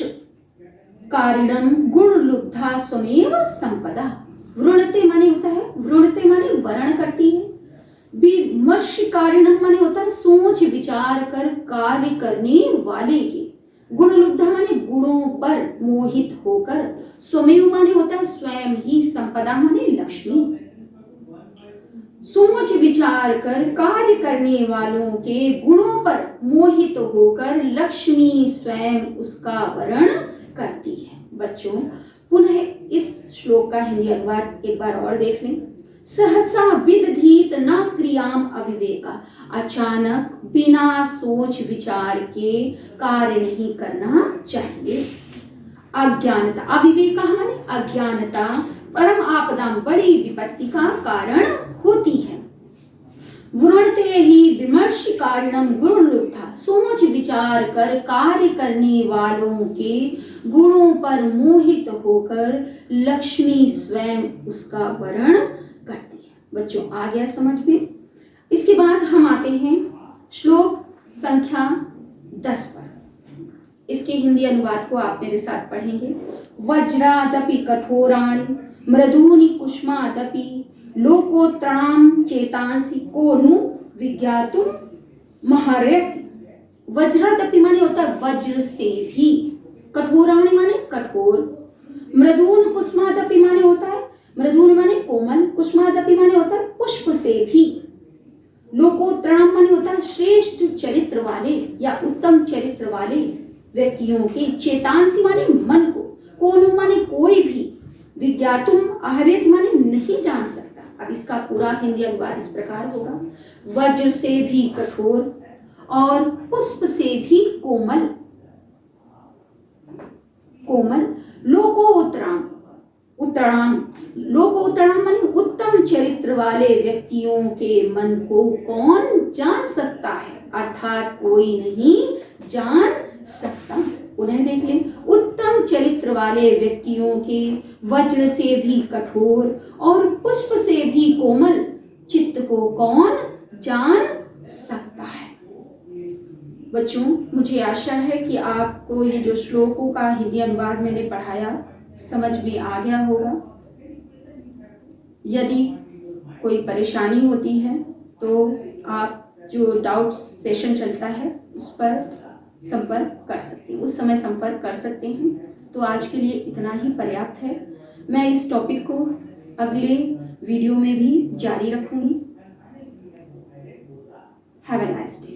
कारणम गुण लुब्धा स्वमेव संपदा। वृणते माने होता है, वृणते माने वर्ण करती है, विमर्श कारणम माने होता है सोच विचार कर कार्य करने वाले के, गुण लुब्धा माने गुणों पर मोहित होकर, स्वमेव माने होता है स्वयं ही, संपदा माने लक्ष्मी। सोच विचार कर कार्य करने वालों के गुणों पर मोहित होकर लक्ष्मी स्वयं उसका वर्ण करती है। बच्चों पुनः इस श्लोक का हिंदी अनुवाद एक बार और देख लें। सहसा विदधीत न क्रियाम अविवेका, अचानक बिना सोच विचार के कार्य नहीं करना चाहिए। अज्ञानता, अविवेका माने अज्ञानता, परम आपदा बड़ी विपत्ति का कारण होती है। वृणते ही विमर्श कारणम गुण लुब्धा, सोच विचार कर कार्य करने वालों के गुणों पर मोहित होकर लक्ष्मी स्वयं उसका वर्ण करती है। बच्चों आ गया समझ में? इसके बाद हम आते हैं श्लोक संख्या 10 पर। इसके हिंदी अनुवाद को आप मेरे साथ पढ़ेंगे। वज्रादपि कठोराणि मृदूनि कुष्मादपि लोकोत्तराम चेतांसि को नु विज्ञातुम महर्यति। वज्रादपि माने होता है वज्र से भी, कठोराणि माने कठोर, मृदून कुष्मादपि माने होता है, मृदून माने कोमल, कुष्मादपि माने होता है पुष्प से भी, लोकोत्तराम माने होता है श्रेष्ठ चरित्र वाले या उत्तम चरित्र वाले व्यक्तियों के, चेतांसी माने मन को, कोनु माने कोई भी, विज्ञातुम आहरित माने नहीं जान सकता। अब इसका पूरा हिंदी अनुवाद इस प्रकार होगा। वज्र से भी कठोर और पुष्प से भी कोमल, कोमल, लोकोत्तराम, उत्तराम, लोकोत्तराम माने उत्तम चरित्र वाले व्यक्तियों के मन को कौन जान सकता है, अर्थात कोई नहीं जान सकता। उन्हें देख लें, उत्तम चरित्र वाले व्यक्तियों के वज्र से भी कठोर और पुष्प से भी कोमल चित्त को कौन जान सकता है। बच्चों मुझे आशा है कि आपको ये जो श्लोकों का हिंदी अनुवाद मैंने पढ़ाया समझ में आ गया होगा। यदि कोई परेशानी होती है तो आप जो डाउट सेशन चलता है उस पर संपर्क कर सकते हैं, उस समय संपर्क कर सकते हैं। तो आज के लिए इतना ही पर्याप्त है। मैं इस टॉपिक को अगले वीडियो में भी जारी रखूंगी। Have a nice day.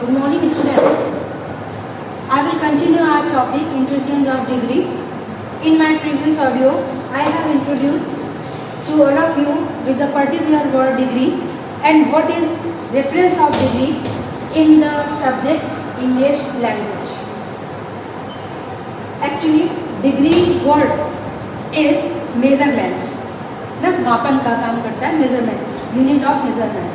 Good morning, students. I will continue our topic interchange of degree. In my previous audio, I have introduced to all of you with the particular word degree and what is reference of degree in the subject English language. Actually, degree word is measurement. मतलब मापन का काम करता है, measurement, unit of measurement.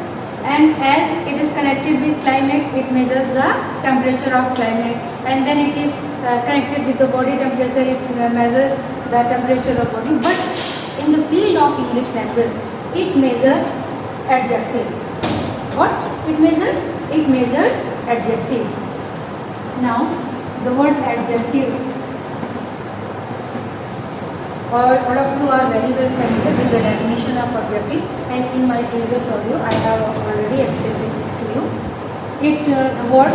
And as it is connected with climate, it measures the temperature of climate, and when it is connected with the body temperature, it measures the temperature of body. But in the field of English language, it measures adjective. What it measures? It measures adjective. Now the word adjective, all of you are very well familiar with the definition of adjective, and in my previous audio I have already explained it to you. It the word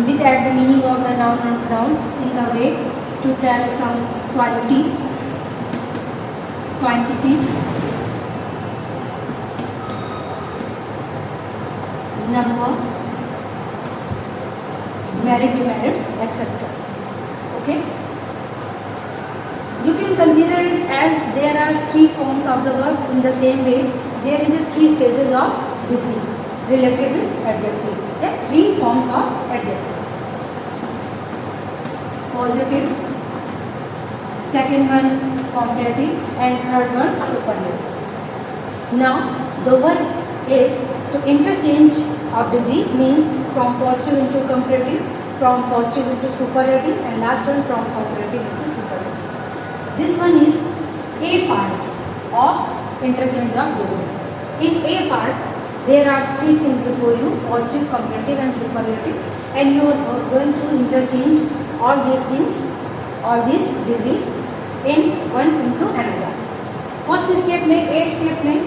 which add the meaning of the noun and pronoun in the way to tell some quality, quantity, number, merit, demerits, etc. Okay. You can consider it as there are three forms of the verb. In the same way, there is a three stages of degree related with adjective. Okay? Three forms of adjective: positive, second one comparative, and third one superlative. Now, the one is to interchange of degree, means from positive into comparative, from positive into superlative, and last one from comparative into superlative. This one is A part of interchange of degree. In A part, there are three things before you: positive, comparative, and superlative, and you are going to interchange all these things, all these degrees in one into another. First step में, A step में,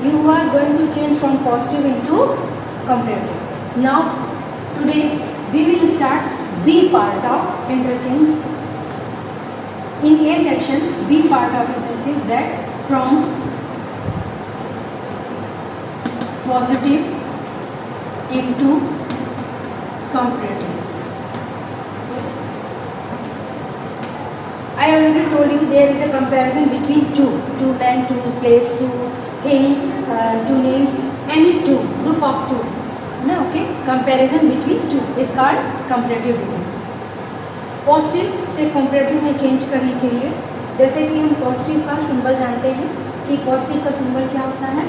you are going to change from positive into comparative. Now, today we will start B part of interchange. In A section, B part of interchange, that from positive into comparative. I already told you there is a comparison between two men, two place, two thing, two names, any two, group of two. No, okay? Comparison between two is called comparative degree. Positive से comparative में change करने के लिए, जैसे कि हम positive का symbol जानते हैं कि पॉजिटिव का सिंबल क्या होता है,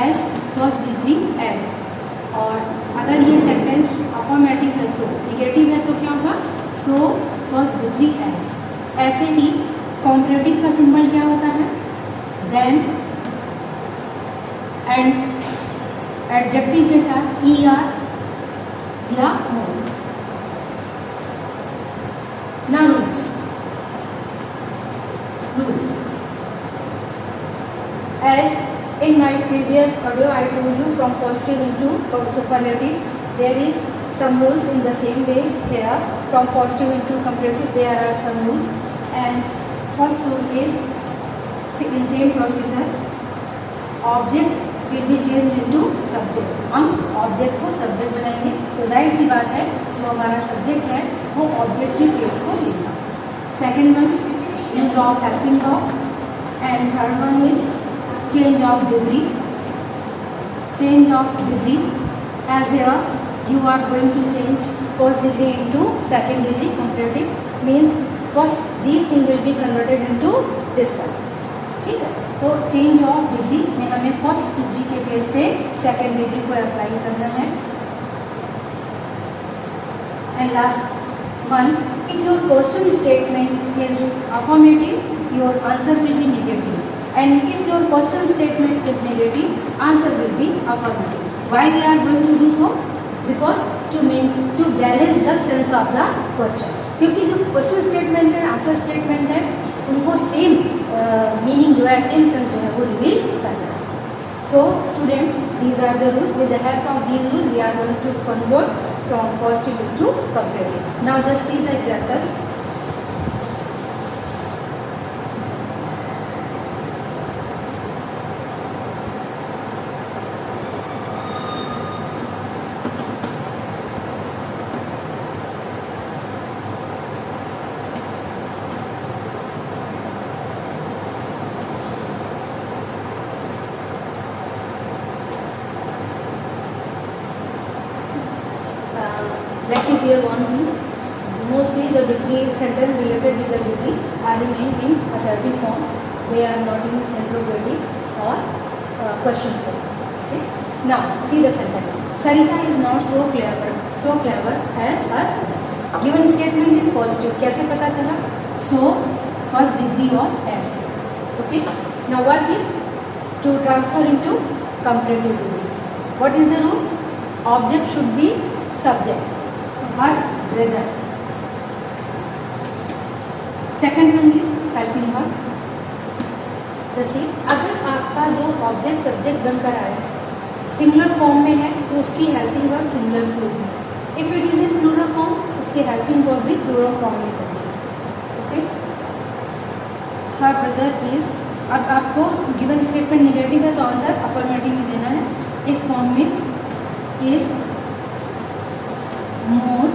एज, फर्स्ट डिग्री एज. और अगर ये सेंटेंस अफर्मेटिव है तो, निगेटिव है तो क्या होगा, सो फर्स्ट डिग्री एज. ऐसे ही कंपैरेटिव का सिंबल क्या होता है, देन, एंड एडजेक्टिव के साथ ई आर या मोर. Now rules. As in my previous audio I told you, from positive into superlative, there is some rules. In the same way here, from positive into comparative, there are some rules. And first rule is, in same procedure, object will be changed into subject. हम object को subject बनाएंगे, तो जाहिर सी बात है जो हमारा subject है वो ऑब्जेक्ट की प्लेस को लेगा. Second one, use of helping verb, and third one is change of degree. Change of degree, as here you are going to change first degree into second degree comparative, means first this thing will be converted into this one. ठीक है, तो change of degree में हमें first degree के place पे second degree को apply करना है. And last one, if your question statement is affirmative, your answer will be negative, and if your question statement is negative, answer will be affirmative. Why we are going to do so? Because to balance the sense of the question. क्योंकि जो question statement है, answer statement है, उनको same meaning जो है, same sense जो है वो रिवील करना है. So students, these are the rules. With the help of these rule we are going to convert from positive to comparative. Now just see the examples. clear one thing. Mostly the degree sentence related with the degree are remain in assertive form. They are not in interrogative or question form. Okay. Now see the sentence. Sarita is not so clever as her. Given statement is positive. कैसे पता चला? So first degree or S. Okay. Now work is to transfer into comparative degree. What is the rule? Object should be subject. Her brother. Second one is helping verb. जैसे अगर आपका जो object subject बनकर आया singular form में है तो उसकी हेल्पिंग वर्ब सिंगुलर में होगी. If it is in plural form उसकी हेल्पिंग वर्ब भी प्लूरल फॉर्म में होगी. ओके. Her brother is. अब आपको गिवन स्टेटमेंट नेगेटिव है तो आंसर अफर्मेटिव में देना है. इस फॉर्म में is more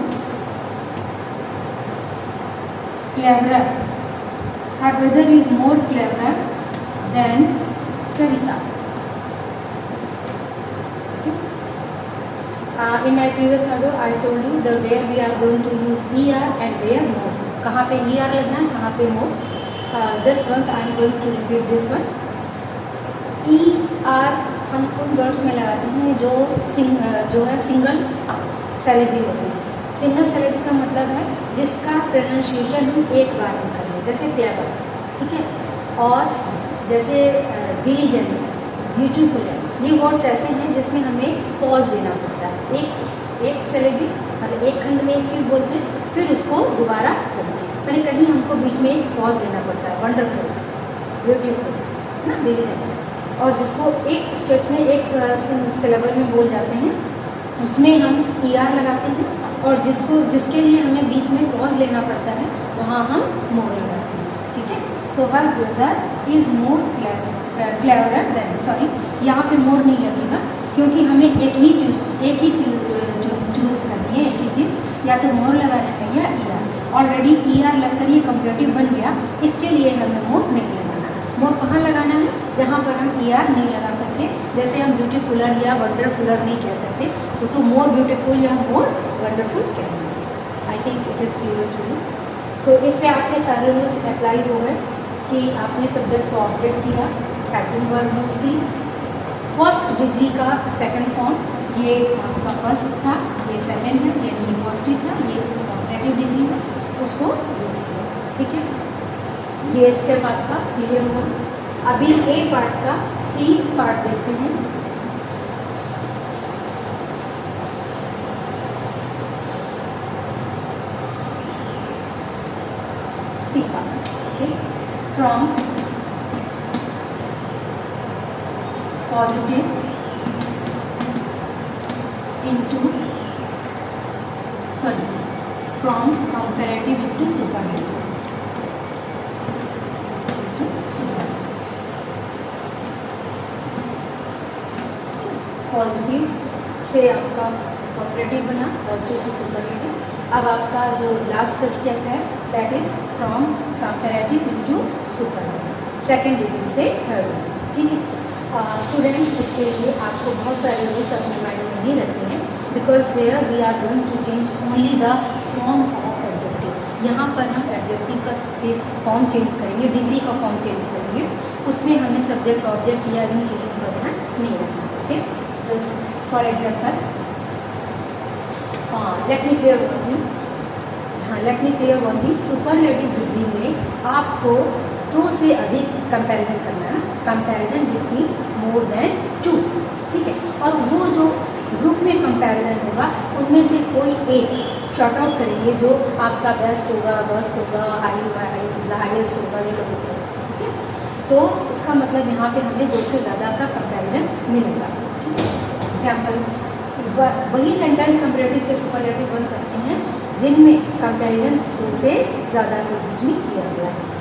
cleverer. Her brother is more cleverer than Sarita. In my previous audio, I told you the where we are going to use er and where more. कहाँ पे er लगना है, कहाँ पे more. Just once I am going to repeat this one. er हम उन words में लगाते हैं जो है सिंगल सिलेबल होते हैं. सिंगल सिलेबल का मतलब है जिसका प्रोनाउंसिएशन हम एक बार में कर लें. जैसे क्लेवर, ठीक है, और जैसे डिलीजेंट, ब्यूटीफुल है. ये वर्ड्स ऐसे हैं जिसमें हमें पॉज देना पड़ता है. एक सिलेबल मतलब एक खंड में एक चीज़ बोलते हैं फिर उसको दोबारा बोलते हैं. मैंने कहीं हमको बीच में पॉज देना पड़ता है. वंडरफुल, ब्यूटीफुल ना, डिलीजेंट. और जिसको एक स्ट्रेस में एक सिलेबल में बोल जाते हैं उसमें हम er लगाते हैं. और जिसके लिए हमें बीच में पॉज लेना पड़ता है वहाँ हम मोर लगाते हैं. ठीक है. तो her brother is more cleverer than. Sorry, यहाँ पे मोर नहीं लगेगा क्योंकि हमें एक ही चूज़ करनी है. एक ही चीज़, या तो मोर लगाना है या er. ऑलरेडी er लगकर ये कंपैरेटिव बन गया. इसके लिए हमें मोर नहीं लगाना. मोर कहाँ लगाना है? जहाँ पर हम er नहीं लगा सकते. जैसे हम ब्यूटीफुलर या वंडरफुलर नहीं कह सकते तो मोर ब्यूटीफुल या मोर वंडरफुल कहेंगे. I think it is clear to you. तो इस पर आपके सारे रूल्स अप्लाई हो गए कि आपने सब्जेक्ट को ऑब्जेक्ट किया, हेल्पिंग वर्ब यूज़ की, फर्स्ट डिग्री का सेकंड फॉर्म ये आपका फर्स्ट था, ये सेकंड है, यानी ये पॉजिटिव था, ये कॉम्परेटिव डिग्री है, उसको यूज़ किया. ठीक है. ये स्टेप आपका क्लियर हुआ. अभी ए पार्ट का सी पार्ट देखते हैं. C part. Okay. From positive into from comparative into superlative. Positive से आपका कॉपरेटिव बना, पॉजिटिव से सुपरलेटिव. अब आपका जो लास्ट स्टेप है that is from comparative into superlative, second degree से थर्ड डिग्री. ठीक है. स्टूडेंट, इसके लिए आपको बहुत सारे रूल्स अपने माइंड में नहीं रखने हैं because there we are going to change only the form of adjective. यहाँ पर हम एडजेक्टिव का फॉर्म चेंज करेंगे, डिग्री का फॉर्म चेंज करेंगे. उसमें हमें सब्जेक्ट ऑब्जेक्ट या इन चीज़ों का ध्यान नहीं रखना. Okay. For example, let me clear one thing. Superlative degree में आपको 2 से अधिक कंपैरिजन करना है. Comparison between more than 2. ठीक है. और वो जो ग्रुप में कंपैरिजन होगा उनमें से कोई एक शॉर्ट आउट करेंगे जो आपका बेस्ट होगा, वर्स्ट होगा, हाईएस्ट होगा या लोवेस्ट होगा. ठीक है. तो इसका मतलब यहाँ पे हमें 2 से ज़्यादा का कंपैरिजन मिलेगा. ठीक है. एग्जाम्पल, वही सेंटेंस कंपैरेटिव के सुपरलेटिव बन सकते हैं जिनमें कंपैरिजन 2 से ज़्यादा के बीच में किया गया है.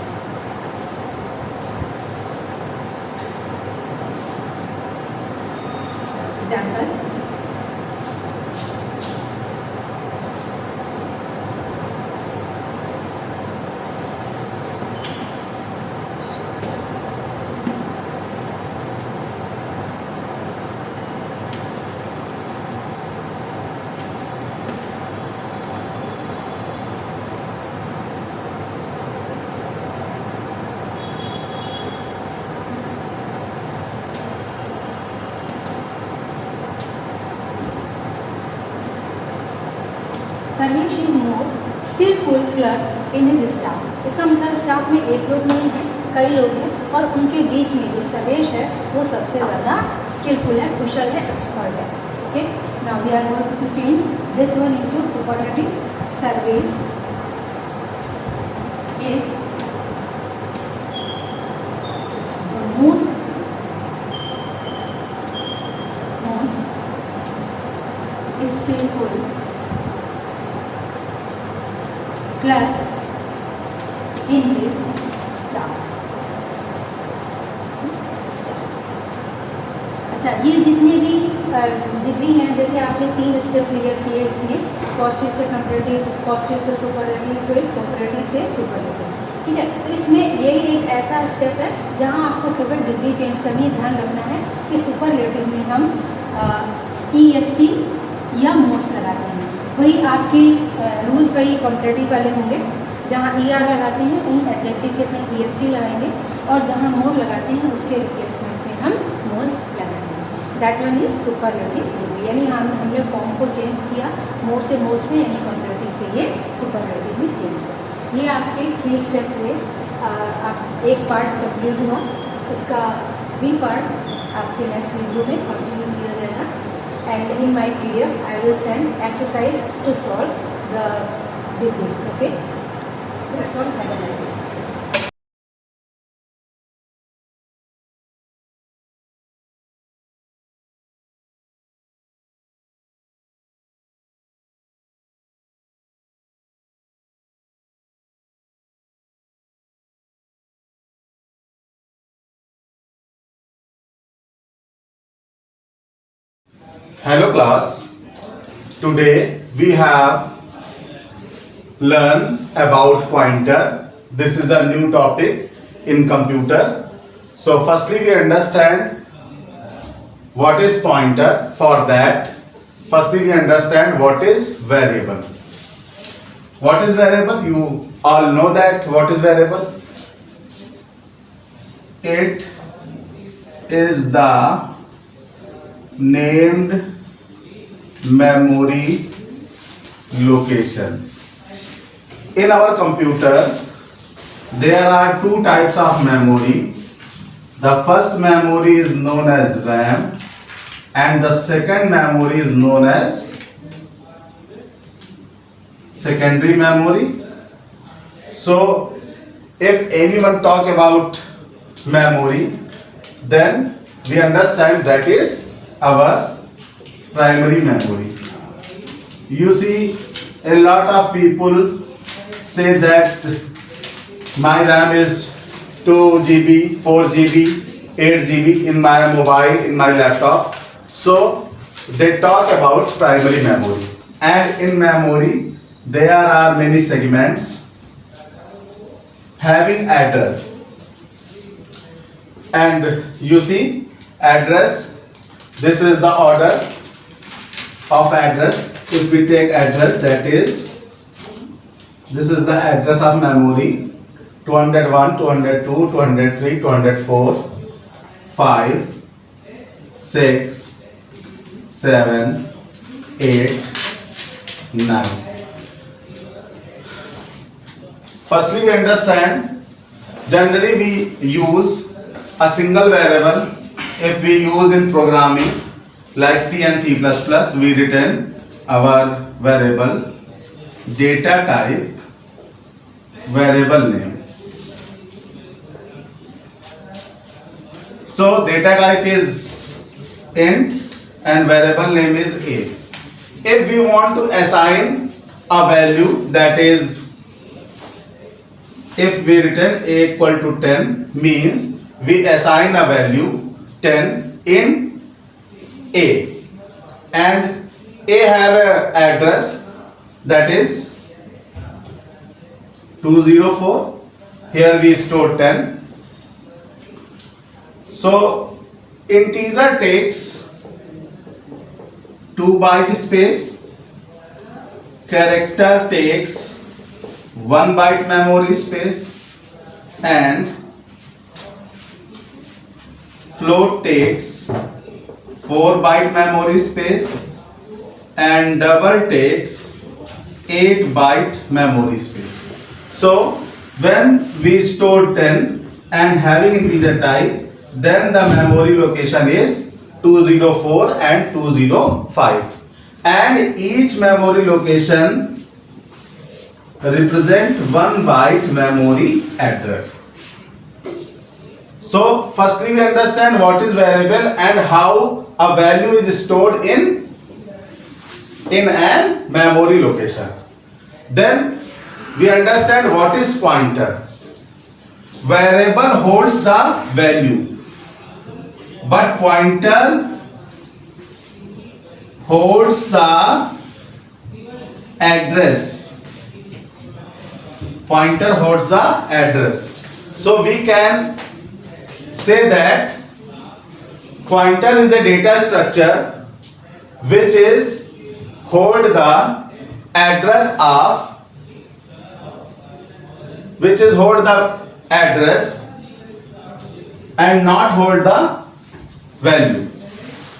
Example, Sarvesh is more skilful clerk in his staff. इसका मतलब स्टाफ में एक लोग नहीं है, कई लोग हैं, और उनके बीच में जो सर्वेश है वो सबसे ज़्यादा स्किलफुल है, कुशल है, एक्सपर्ट है। Okay, now we are going to change this one into superlative. Sarvesh is the most skillful clerk in his staff। अच्छा, ये जितने भी डिग्री हैं, जैसे आपने 3 स्टेप क्लियर किए इसमें, पॉजिटिव से कंपैरेटिव, पॉजिटिव से सुपरलेटिव, फिर कंपैरेटिव से सुपरलेटिव, ठीक है। तो इसमें यही एक ऐसा स्टेप है जहाँ आपको केवल डिग्री चेंज करनी है। ध्यान रखना है कि सुपरलेटिव में हम EST या मोस्ट लगाते हैं, वही आपकी रूल्स वही कंपैरेटिव वाले होंगे। जहाँ ER लगाते हैं उन एडजेक्टिव के साथ EST लगाएंगे, और जहाँ मोर लगाते हैं उसके रिप्लेसमेंट में हम मोस्ट लगाएंगे। That one is superlative degree, यानी हमने फॉर्म को चेंज किया मोर से मोस्ट में, यानी कंपैरेटिव से ये सुपरलेटिव में चेंज हुआ। ये आपके 3 स्टेप हुए। आप एक पार्ट कंप्लीट हुआ, इसका B पार्ट आपके नेक्स्ट वीडियो में कंटिन्यू किया जाएगा। And in my PDF, I will send exercise to solve the degree. Okay, that's all. Have a nice day. Hello class, today we have learned about pointer. This is a new topic in computer. So firstly we understand what is pointer. For that, firstly we understand what is variable. What is variable? You all know that what is variable. It is the named memory location. In our computer there are 2 types of memory. The first memory is known as RAM and the second memory is known as secondary memory. So if anyone talk about memory, then we understand that is our primary memory. You see, a lot of people say that my RAM is 2 GB, 4 GB, 8 GB in my mobile, in my laptop. So they talk about primary memory. And in memory, there are many segments having address. And you see, address, this is the order of address. If we take address, that is, this is the address of memory: 201, 202, 203, 204, 5, 6, 7, 8, 9. Firstly, we understand, generally we use a single variable. If we use in programming like C and C++, we return our variable data type, variable name. So data type is int and variable name is a. If we want to assign a value, that is, if we return a equal to 10, means we assign a value 10 in A, and A have a address that is 204. Here we store 10. So integer takes 2 byte space, character takes 1 byte memory space, and float takes 4 byte memory space, and double takes 8 byte memory space. So when we store 10 and having integer type, then the memory location is 204 and 205, and each memory location represent 1 byte memory address. So firstly we understand what is variable and how a value is stored in a memory location. Then we understand what is pointer. Variable holds the value, but pointer holds the address. Pointer holds the address. So we can say that pointer is a data structure which is hold the address of, which is hold the address and not hold the value.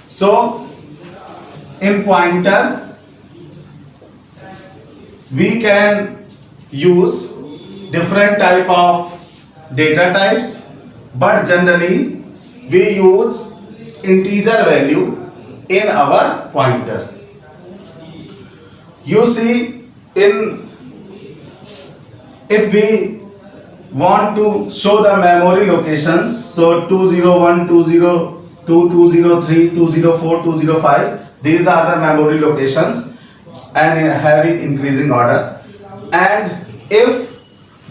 So in pointer we can use different type of data types, but generally we use integer value in our pointer. You see, if we want to show the memory locations, so 201, 202, 203, 204, 205, these are the memory locations and having increasing order. And if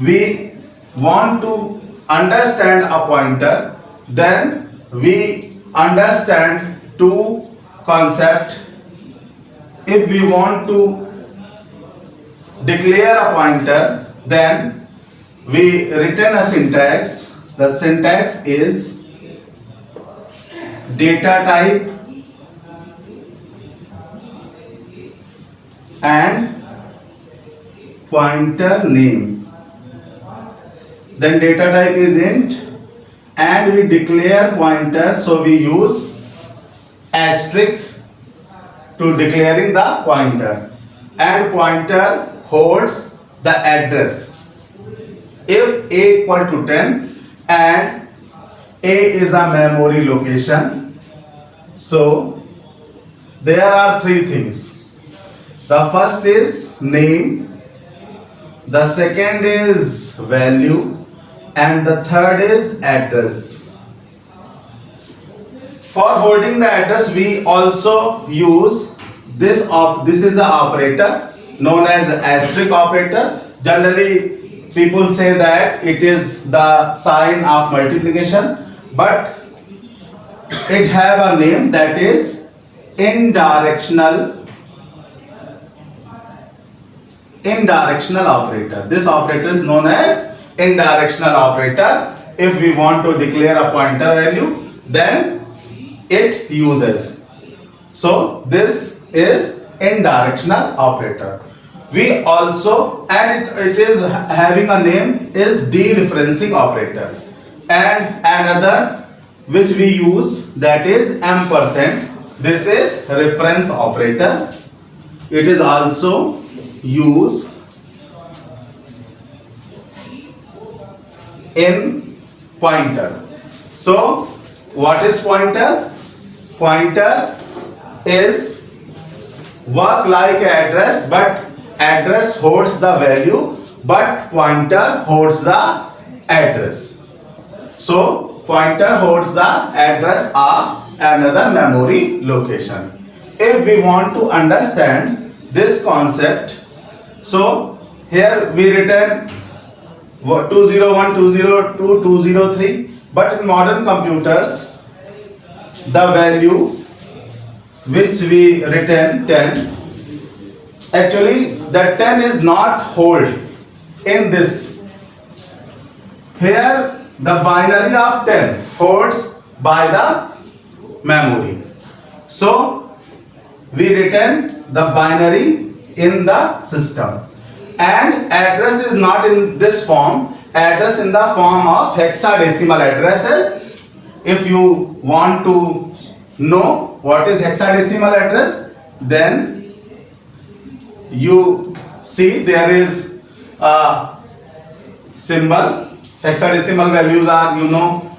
we want to understand a pointer, then we understand two concepts. If we want to declare a pointer, then we return a syntax. The syntax is data type and pointer name. Then data type is int and we declare pointer, so we use asterisk to declaring the pointer, and pointer holds the address. If a equal to 10 and a is a memory location, so there are three things. The first is name, the second is value, and the third is address. For holding the address we also use this is an operator known as asterisk operator. Generally people say that it is the sign of multiplication, but it have a name, that is indirectional operator. This operator is known as indirectional operator. If we want to declare a pointer value, then it uses. So this is indirectional operator. We also, and it is having a name, is dereferencing operator, and another which we use, that is ampersand. This is reference operator. It is also used in pointer. So what is pointer? Pointer is work like address, but address holds the value, but pointer holds the address. So pointer holds the address of another memory location. If we want to understand this concept, so here we return 201, 202, 203, but in modern computers the value which we return 10, actually the 10 is not hold in this. Here the binary of 10 holds by the memory. So we return the binary in the system, and address is not in this form, address in the form of hexadecimal addresses. If you want to know what is hexadecimal address, then you see there is a symbol. Hexadecimal values are, you know,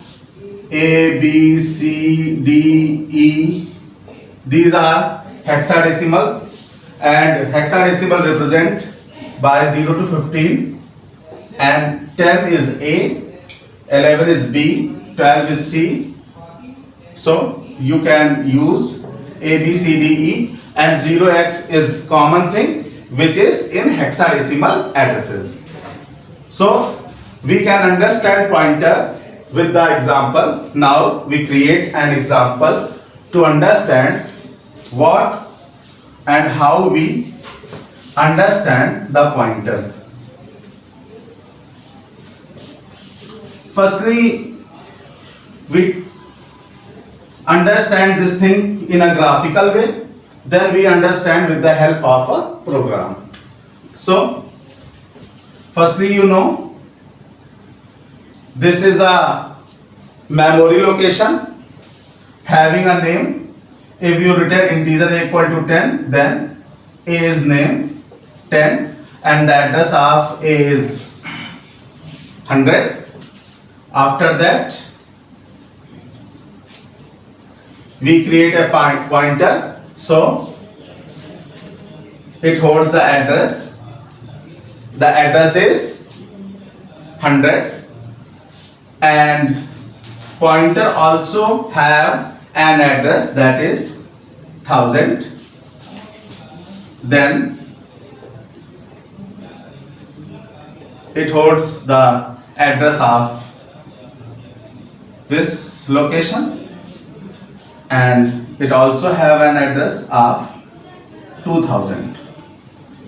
A, B, C, D, E. These are hexadecimal, and hexadecimal represent by 0 to 15, and 10 is A, 11 is B, 12 is C. So you can use A, B, C, D, E, and 0x is common thing which is in hexadecimal addresses. So we can understand pointer with the example. Now we create an example to understand what and how we understand the pointer. Firstly, we understand this thing in a graphical way, then we understand with the help of a program. So, firstly, you know, this is a memory location having a name. If you return integer equal to 10, then A is name 10 and the address of A is 100. After that, we create a pointer, so it holds the address. The address is 100, and pointer also have an address that is 1000. Then it holds the address of this location, and it also have an address of 2000.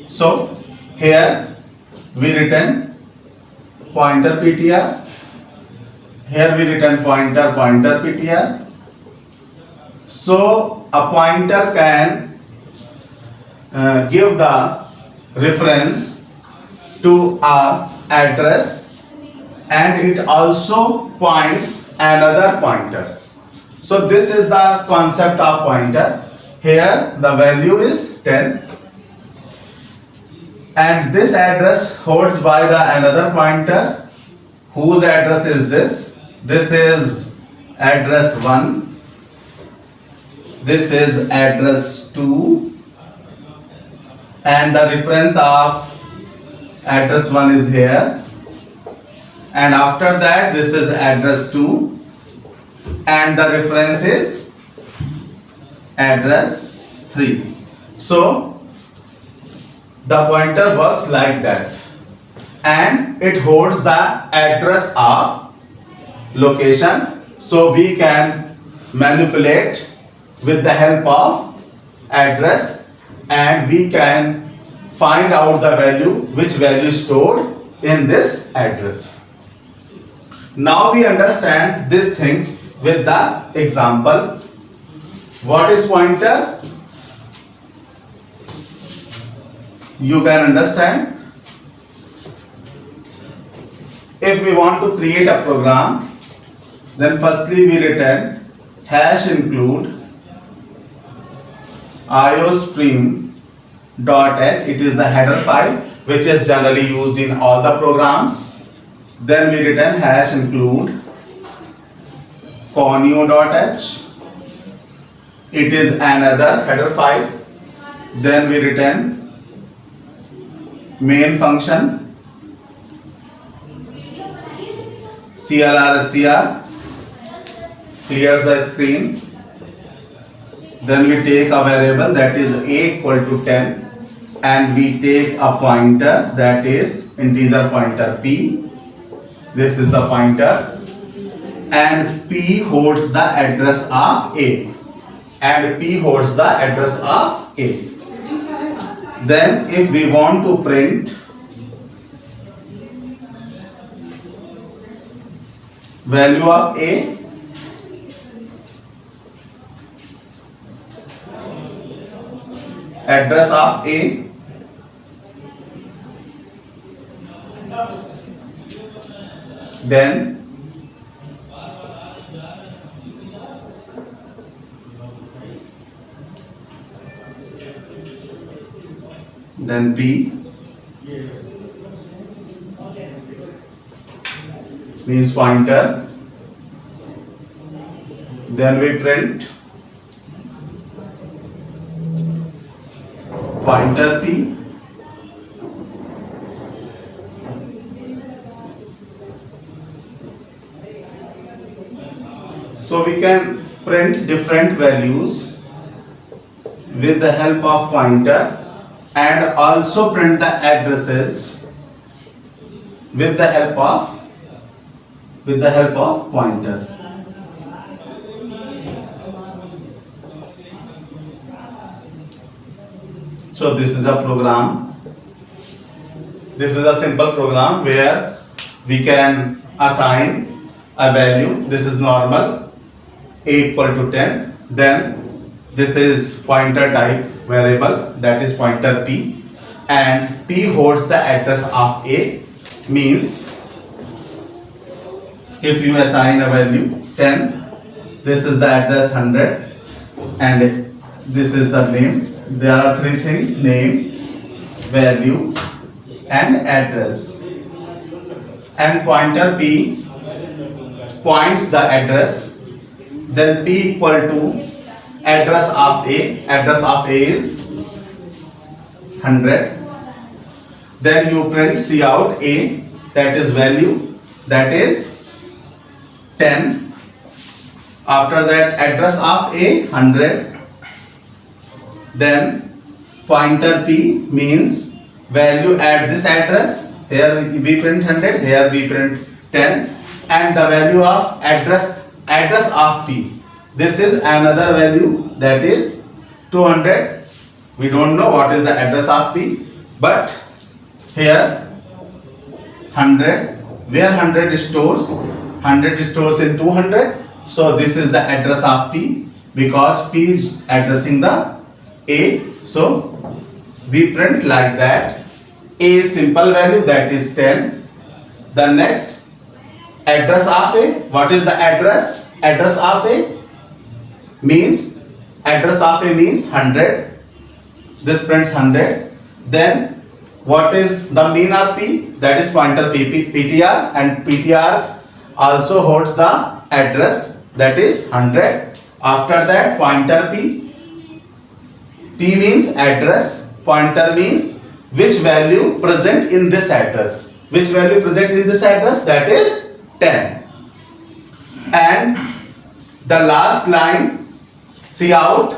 So here we return pointer PTR, here we return pointer PTR. So a pointer can give the reference to a address, and it also points another pointer. So this is the concept of pointer. Here the value is 10, and this address holds by the another pointer whose address is this. This is address 1, this is address 2, and the reference of address 1 is here, and after that this is address 2 and the reference is address 3. So the pointer works like that, and it holds the address of location, so we can manipulate with the help of address, and we can find out the value, which value is stored in this address. Now we understand this thing with the example. What is pointer? You can understand. If we want to create a program, then firstly we return hash include iostream.h. It is the header file which is generally used in all the programs. Then we return hash include conio.h. It is another header file. Then we return main function CLRSCR, clears the screen. Then we take a variable that is a equal to 10, and we take a pointer that is integer pointer p. This is the pointer, and p holds the address of a, and p holds the address of a. Then if we want to print value of a, address of a, then p, means pointer. Then we print pointer P. So we can print different values with the help of pointer, and also print the addresses with the help of pointer. So this is a program. This is a simple program where we can assign a value. This is normal, a equal to 10. Then this is pointer type variable, that is pointer P, and P holds the address of A. Means if you assign a value 10, this is the address 100, and this is the name. There are three things: name, value, and address. And pointer P points the address. Then P equal to address of A. Address of A is 100. Then you print Cout A, that is value, that is 10. After that, address of A 100. Then pointer P means value at this address. Here we print 100, here we print 10, and the value of address of P. This is another value, that is 200. We don't know what is the address of P, but here 100, where 100 stores in 200. So this is the address of P, because P is addressing the A. So we print like that. A is simple value, that is 10. The next, address of A. What is the address? Address of A means 100. This prints 100. Then what is the mean of P? That is pointer PTR, and PTR also holds the address, that is 100. After that, pointer P means address, pointer means which value present in this address. Which value present in this address? That is 10. And the last line, Cout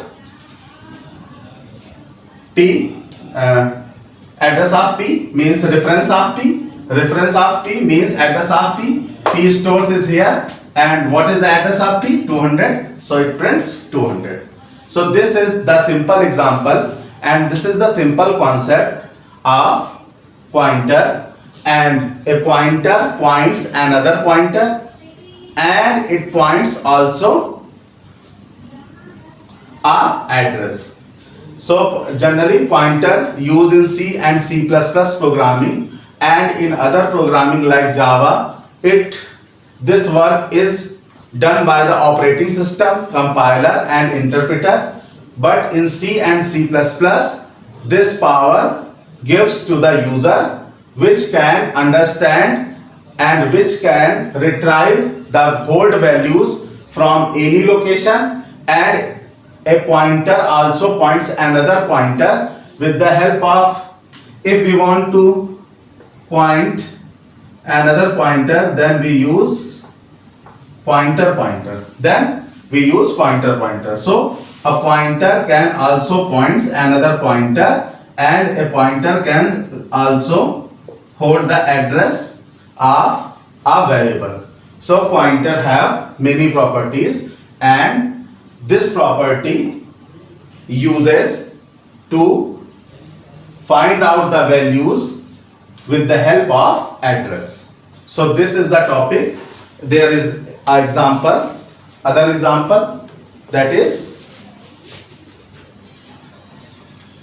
P, address of P means reference of P. Reference of P means address of P. P stores is here, and what is the address of P? 200. So it prints 200. So this is the simple example, and this is the simple concept of pointer. And a pointer points another pointer, and it points also a address. So generally pointer used in C and C++ programming, and in other programming like Java, this work is done by the operating system, compiler and interpreter. But in C and C++, this power gives to the user, which can understand and which can retrieve the hold values from any location, and a pointer also points another pointer with the help of, if we want to point another pointer, then we use pointer. Then we use pointer. So a pointer can also points another pointer, and a pointer can also hold the address of a variable. So pointer have many properties, and this property uses to find out the values with the help of address. So this is the topic. There is an example, other example, that is,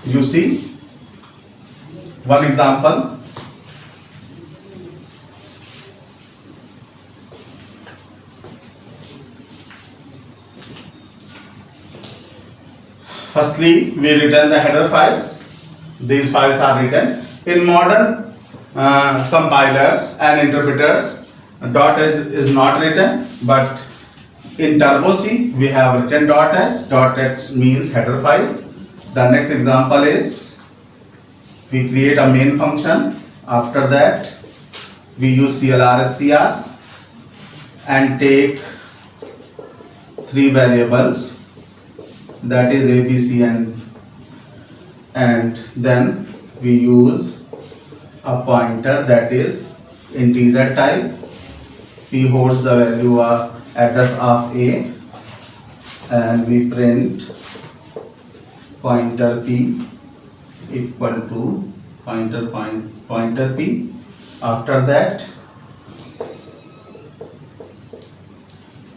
you see one example. Firstly, we return the header files. These files are written. In modern compilers and interpreters, Dot is not written, but in Turbo C we have written dot h. Dot h means header files. The next example is we create a main function. After that we use CLR and take three variables, that is A, B, C, and then we use a pointer that is integer type. P holds the value of address of A, and we print pointer P equal to pointer P. After that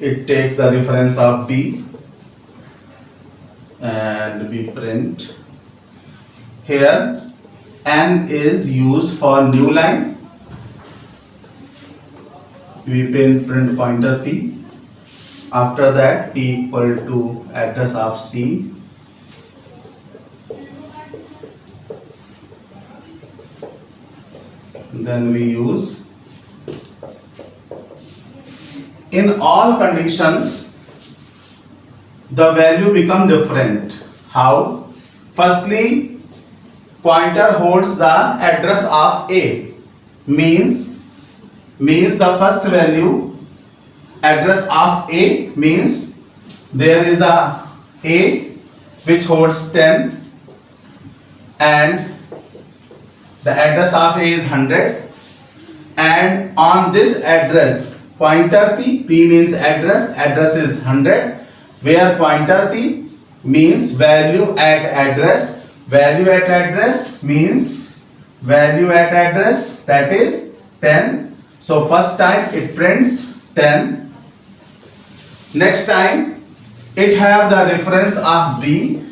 it takes the reference of B and we print. Here N is used for new line. We print pointer P. After that P equal to address of C. Then we use. In all conditions the value become different. How? Firstly, pointer holds the address of A, means the first value address of A means there is a which holds 10 and the address of A is 100, and on this address pointer P means address is 100, where pointer P means value at address means value at address, that is 10. So first time it prints 10. Next time it have the reference of B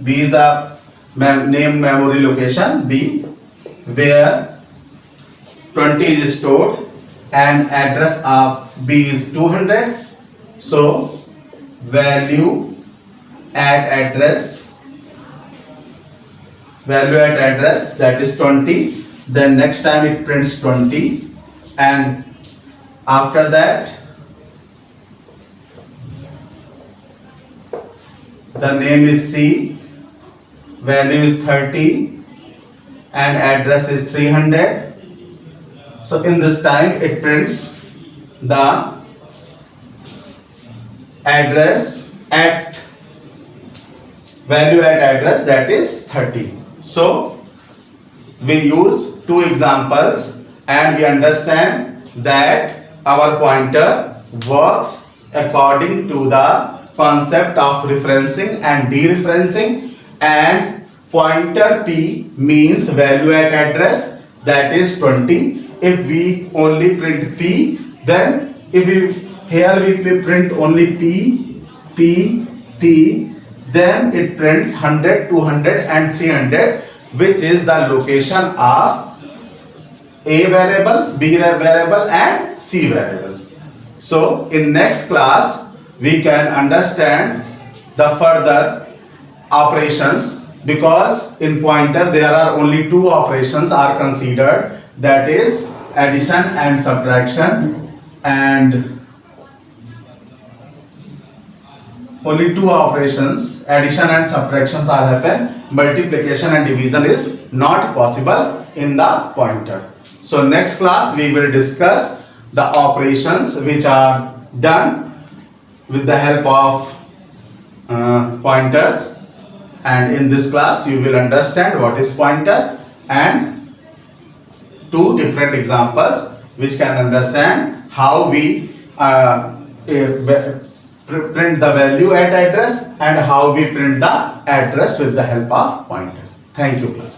is a name memory location B, where 20 is stored and address of B is 200. So value at address that is 20. Then next time it prints 20, and after that the name is C, value is 30 and address is 300. So in this time it prints the address at value at address, that is 30. So we use two examples and we understand that our pointer works according to the concept of referencing and dereferencing, and pointer P means value at address, that is 20. If we only print P, then if we print only P, then it prints 100, 200 and 300, which is the location of A variable, B variable and C variable. So in next class we can understand the further operations, because in pointer there are only two operations are considered, that is addition and subtraction, and only two operations, addition and subtractions are happen. Multiplication and division is not possible in the pointer. So next class we will discuss the operations which are done with the help of pointers, and in this class you will understand what is pointer and two different examples which can understand how we print the value at address and how we print the address with the help of pointer. Thank you class.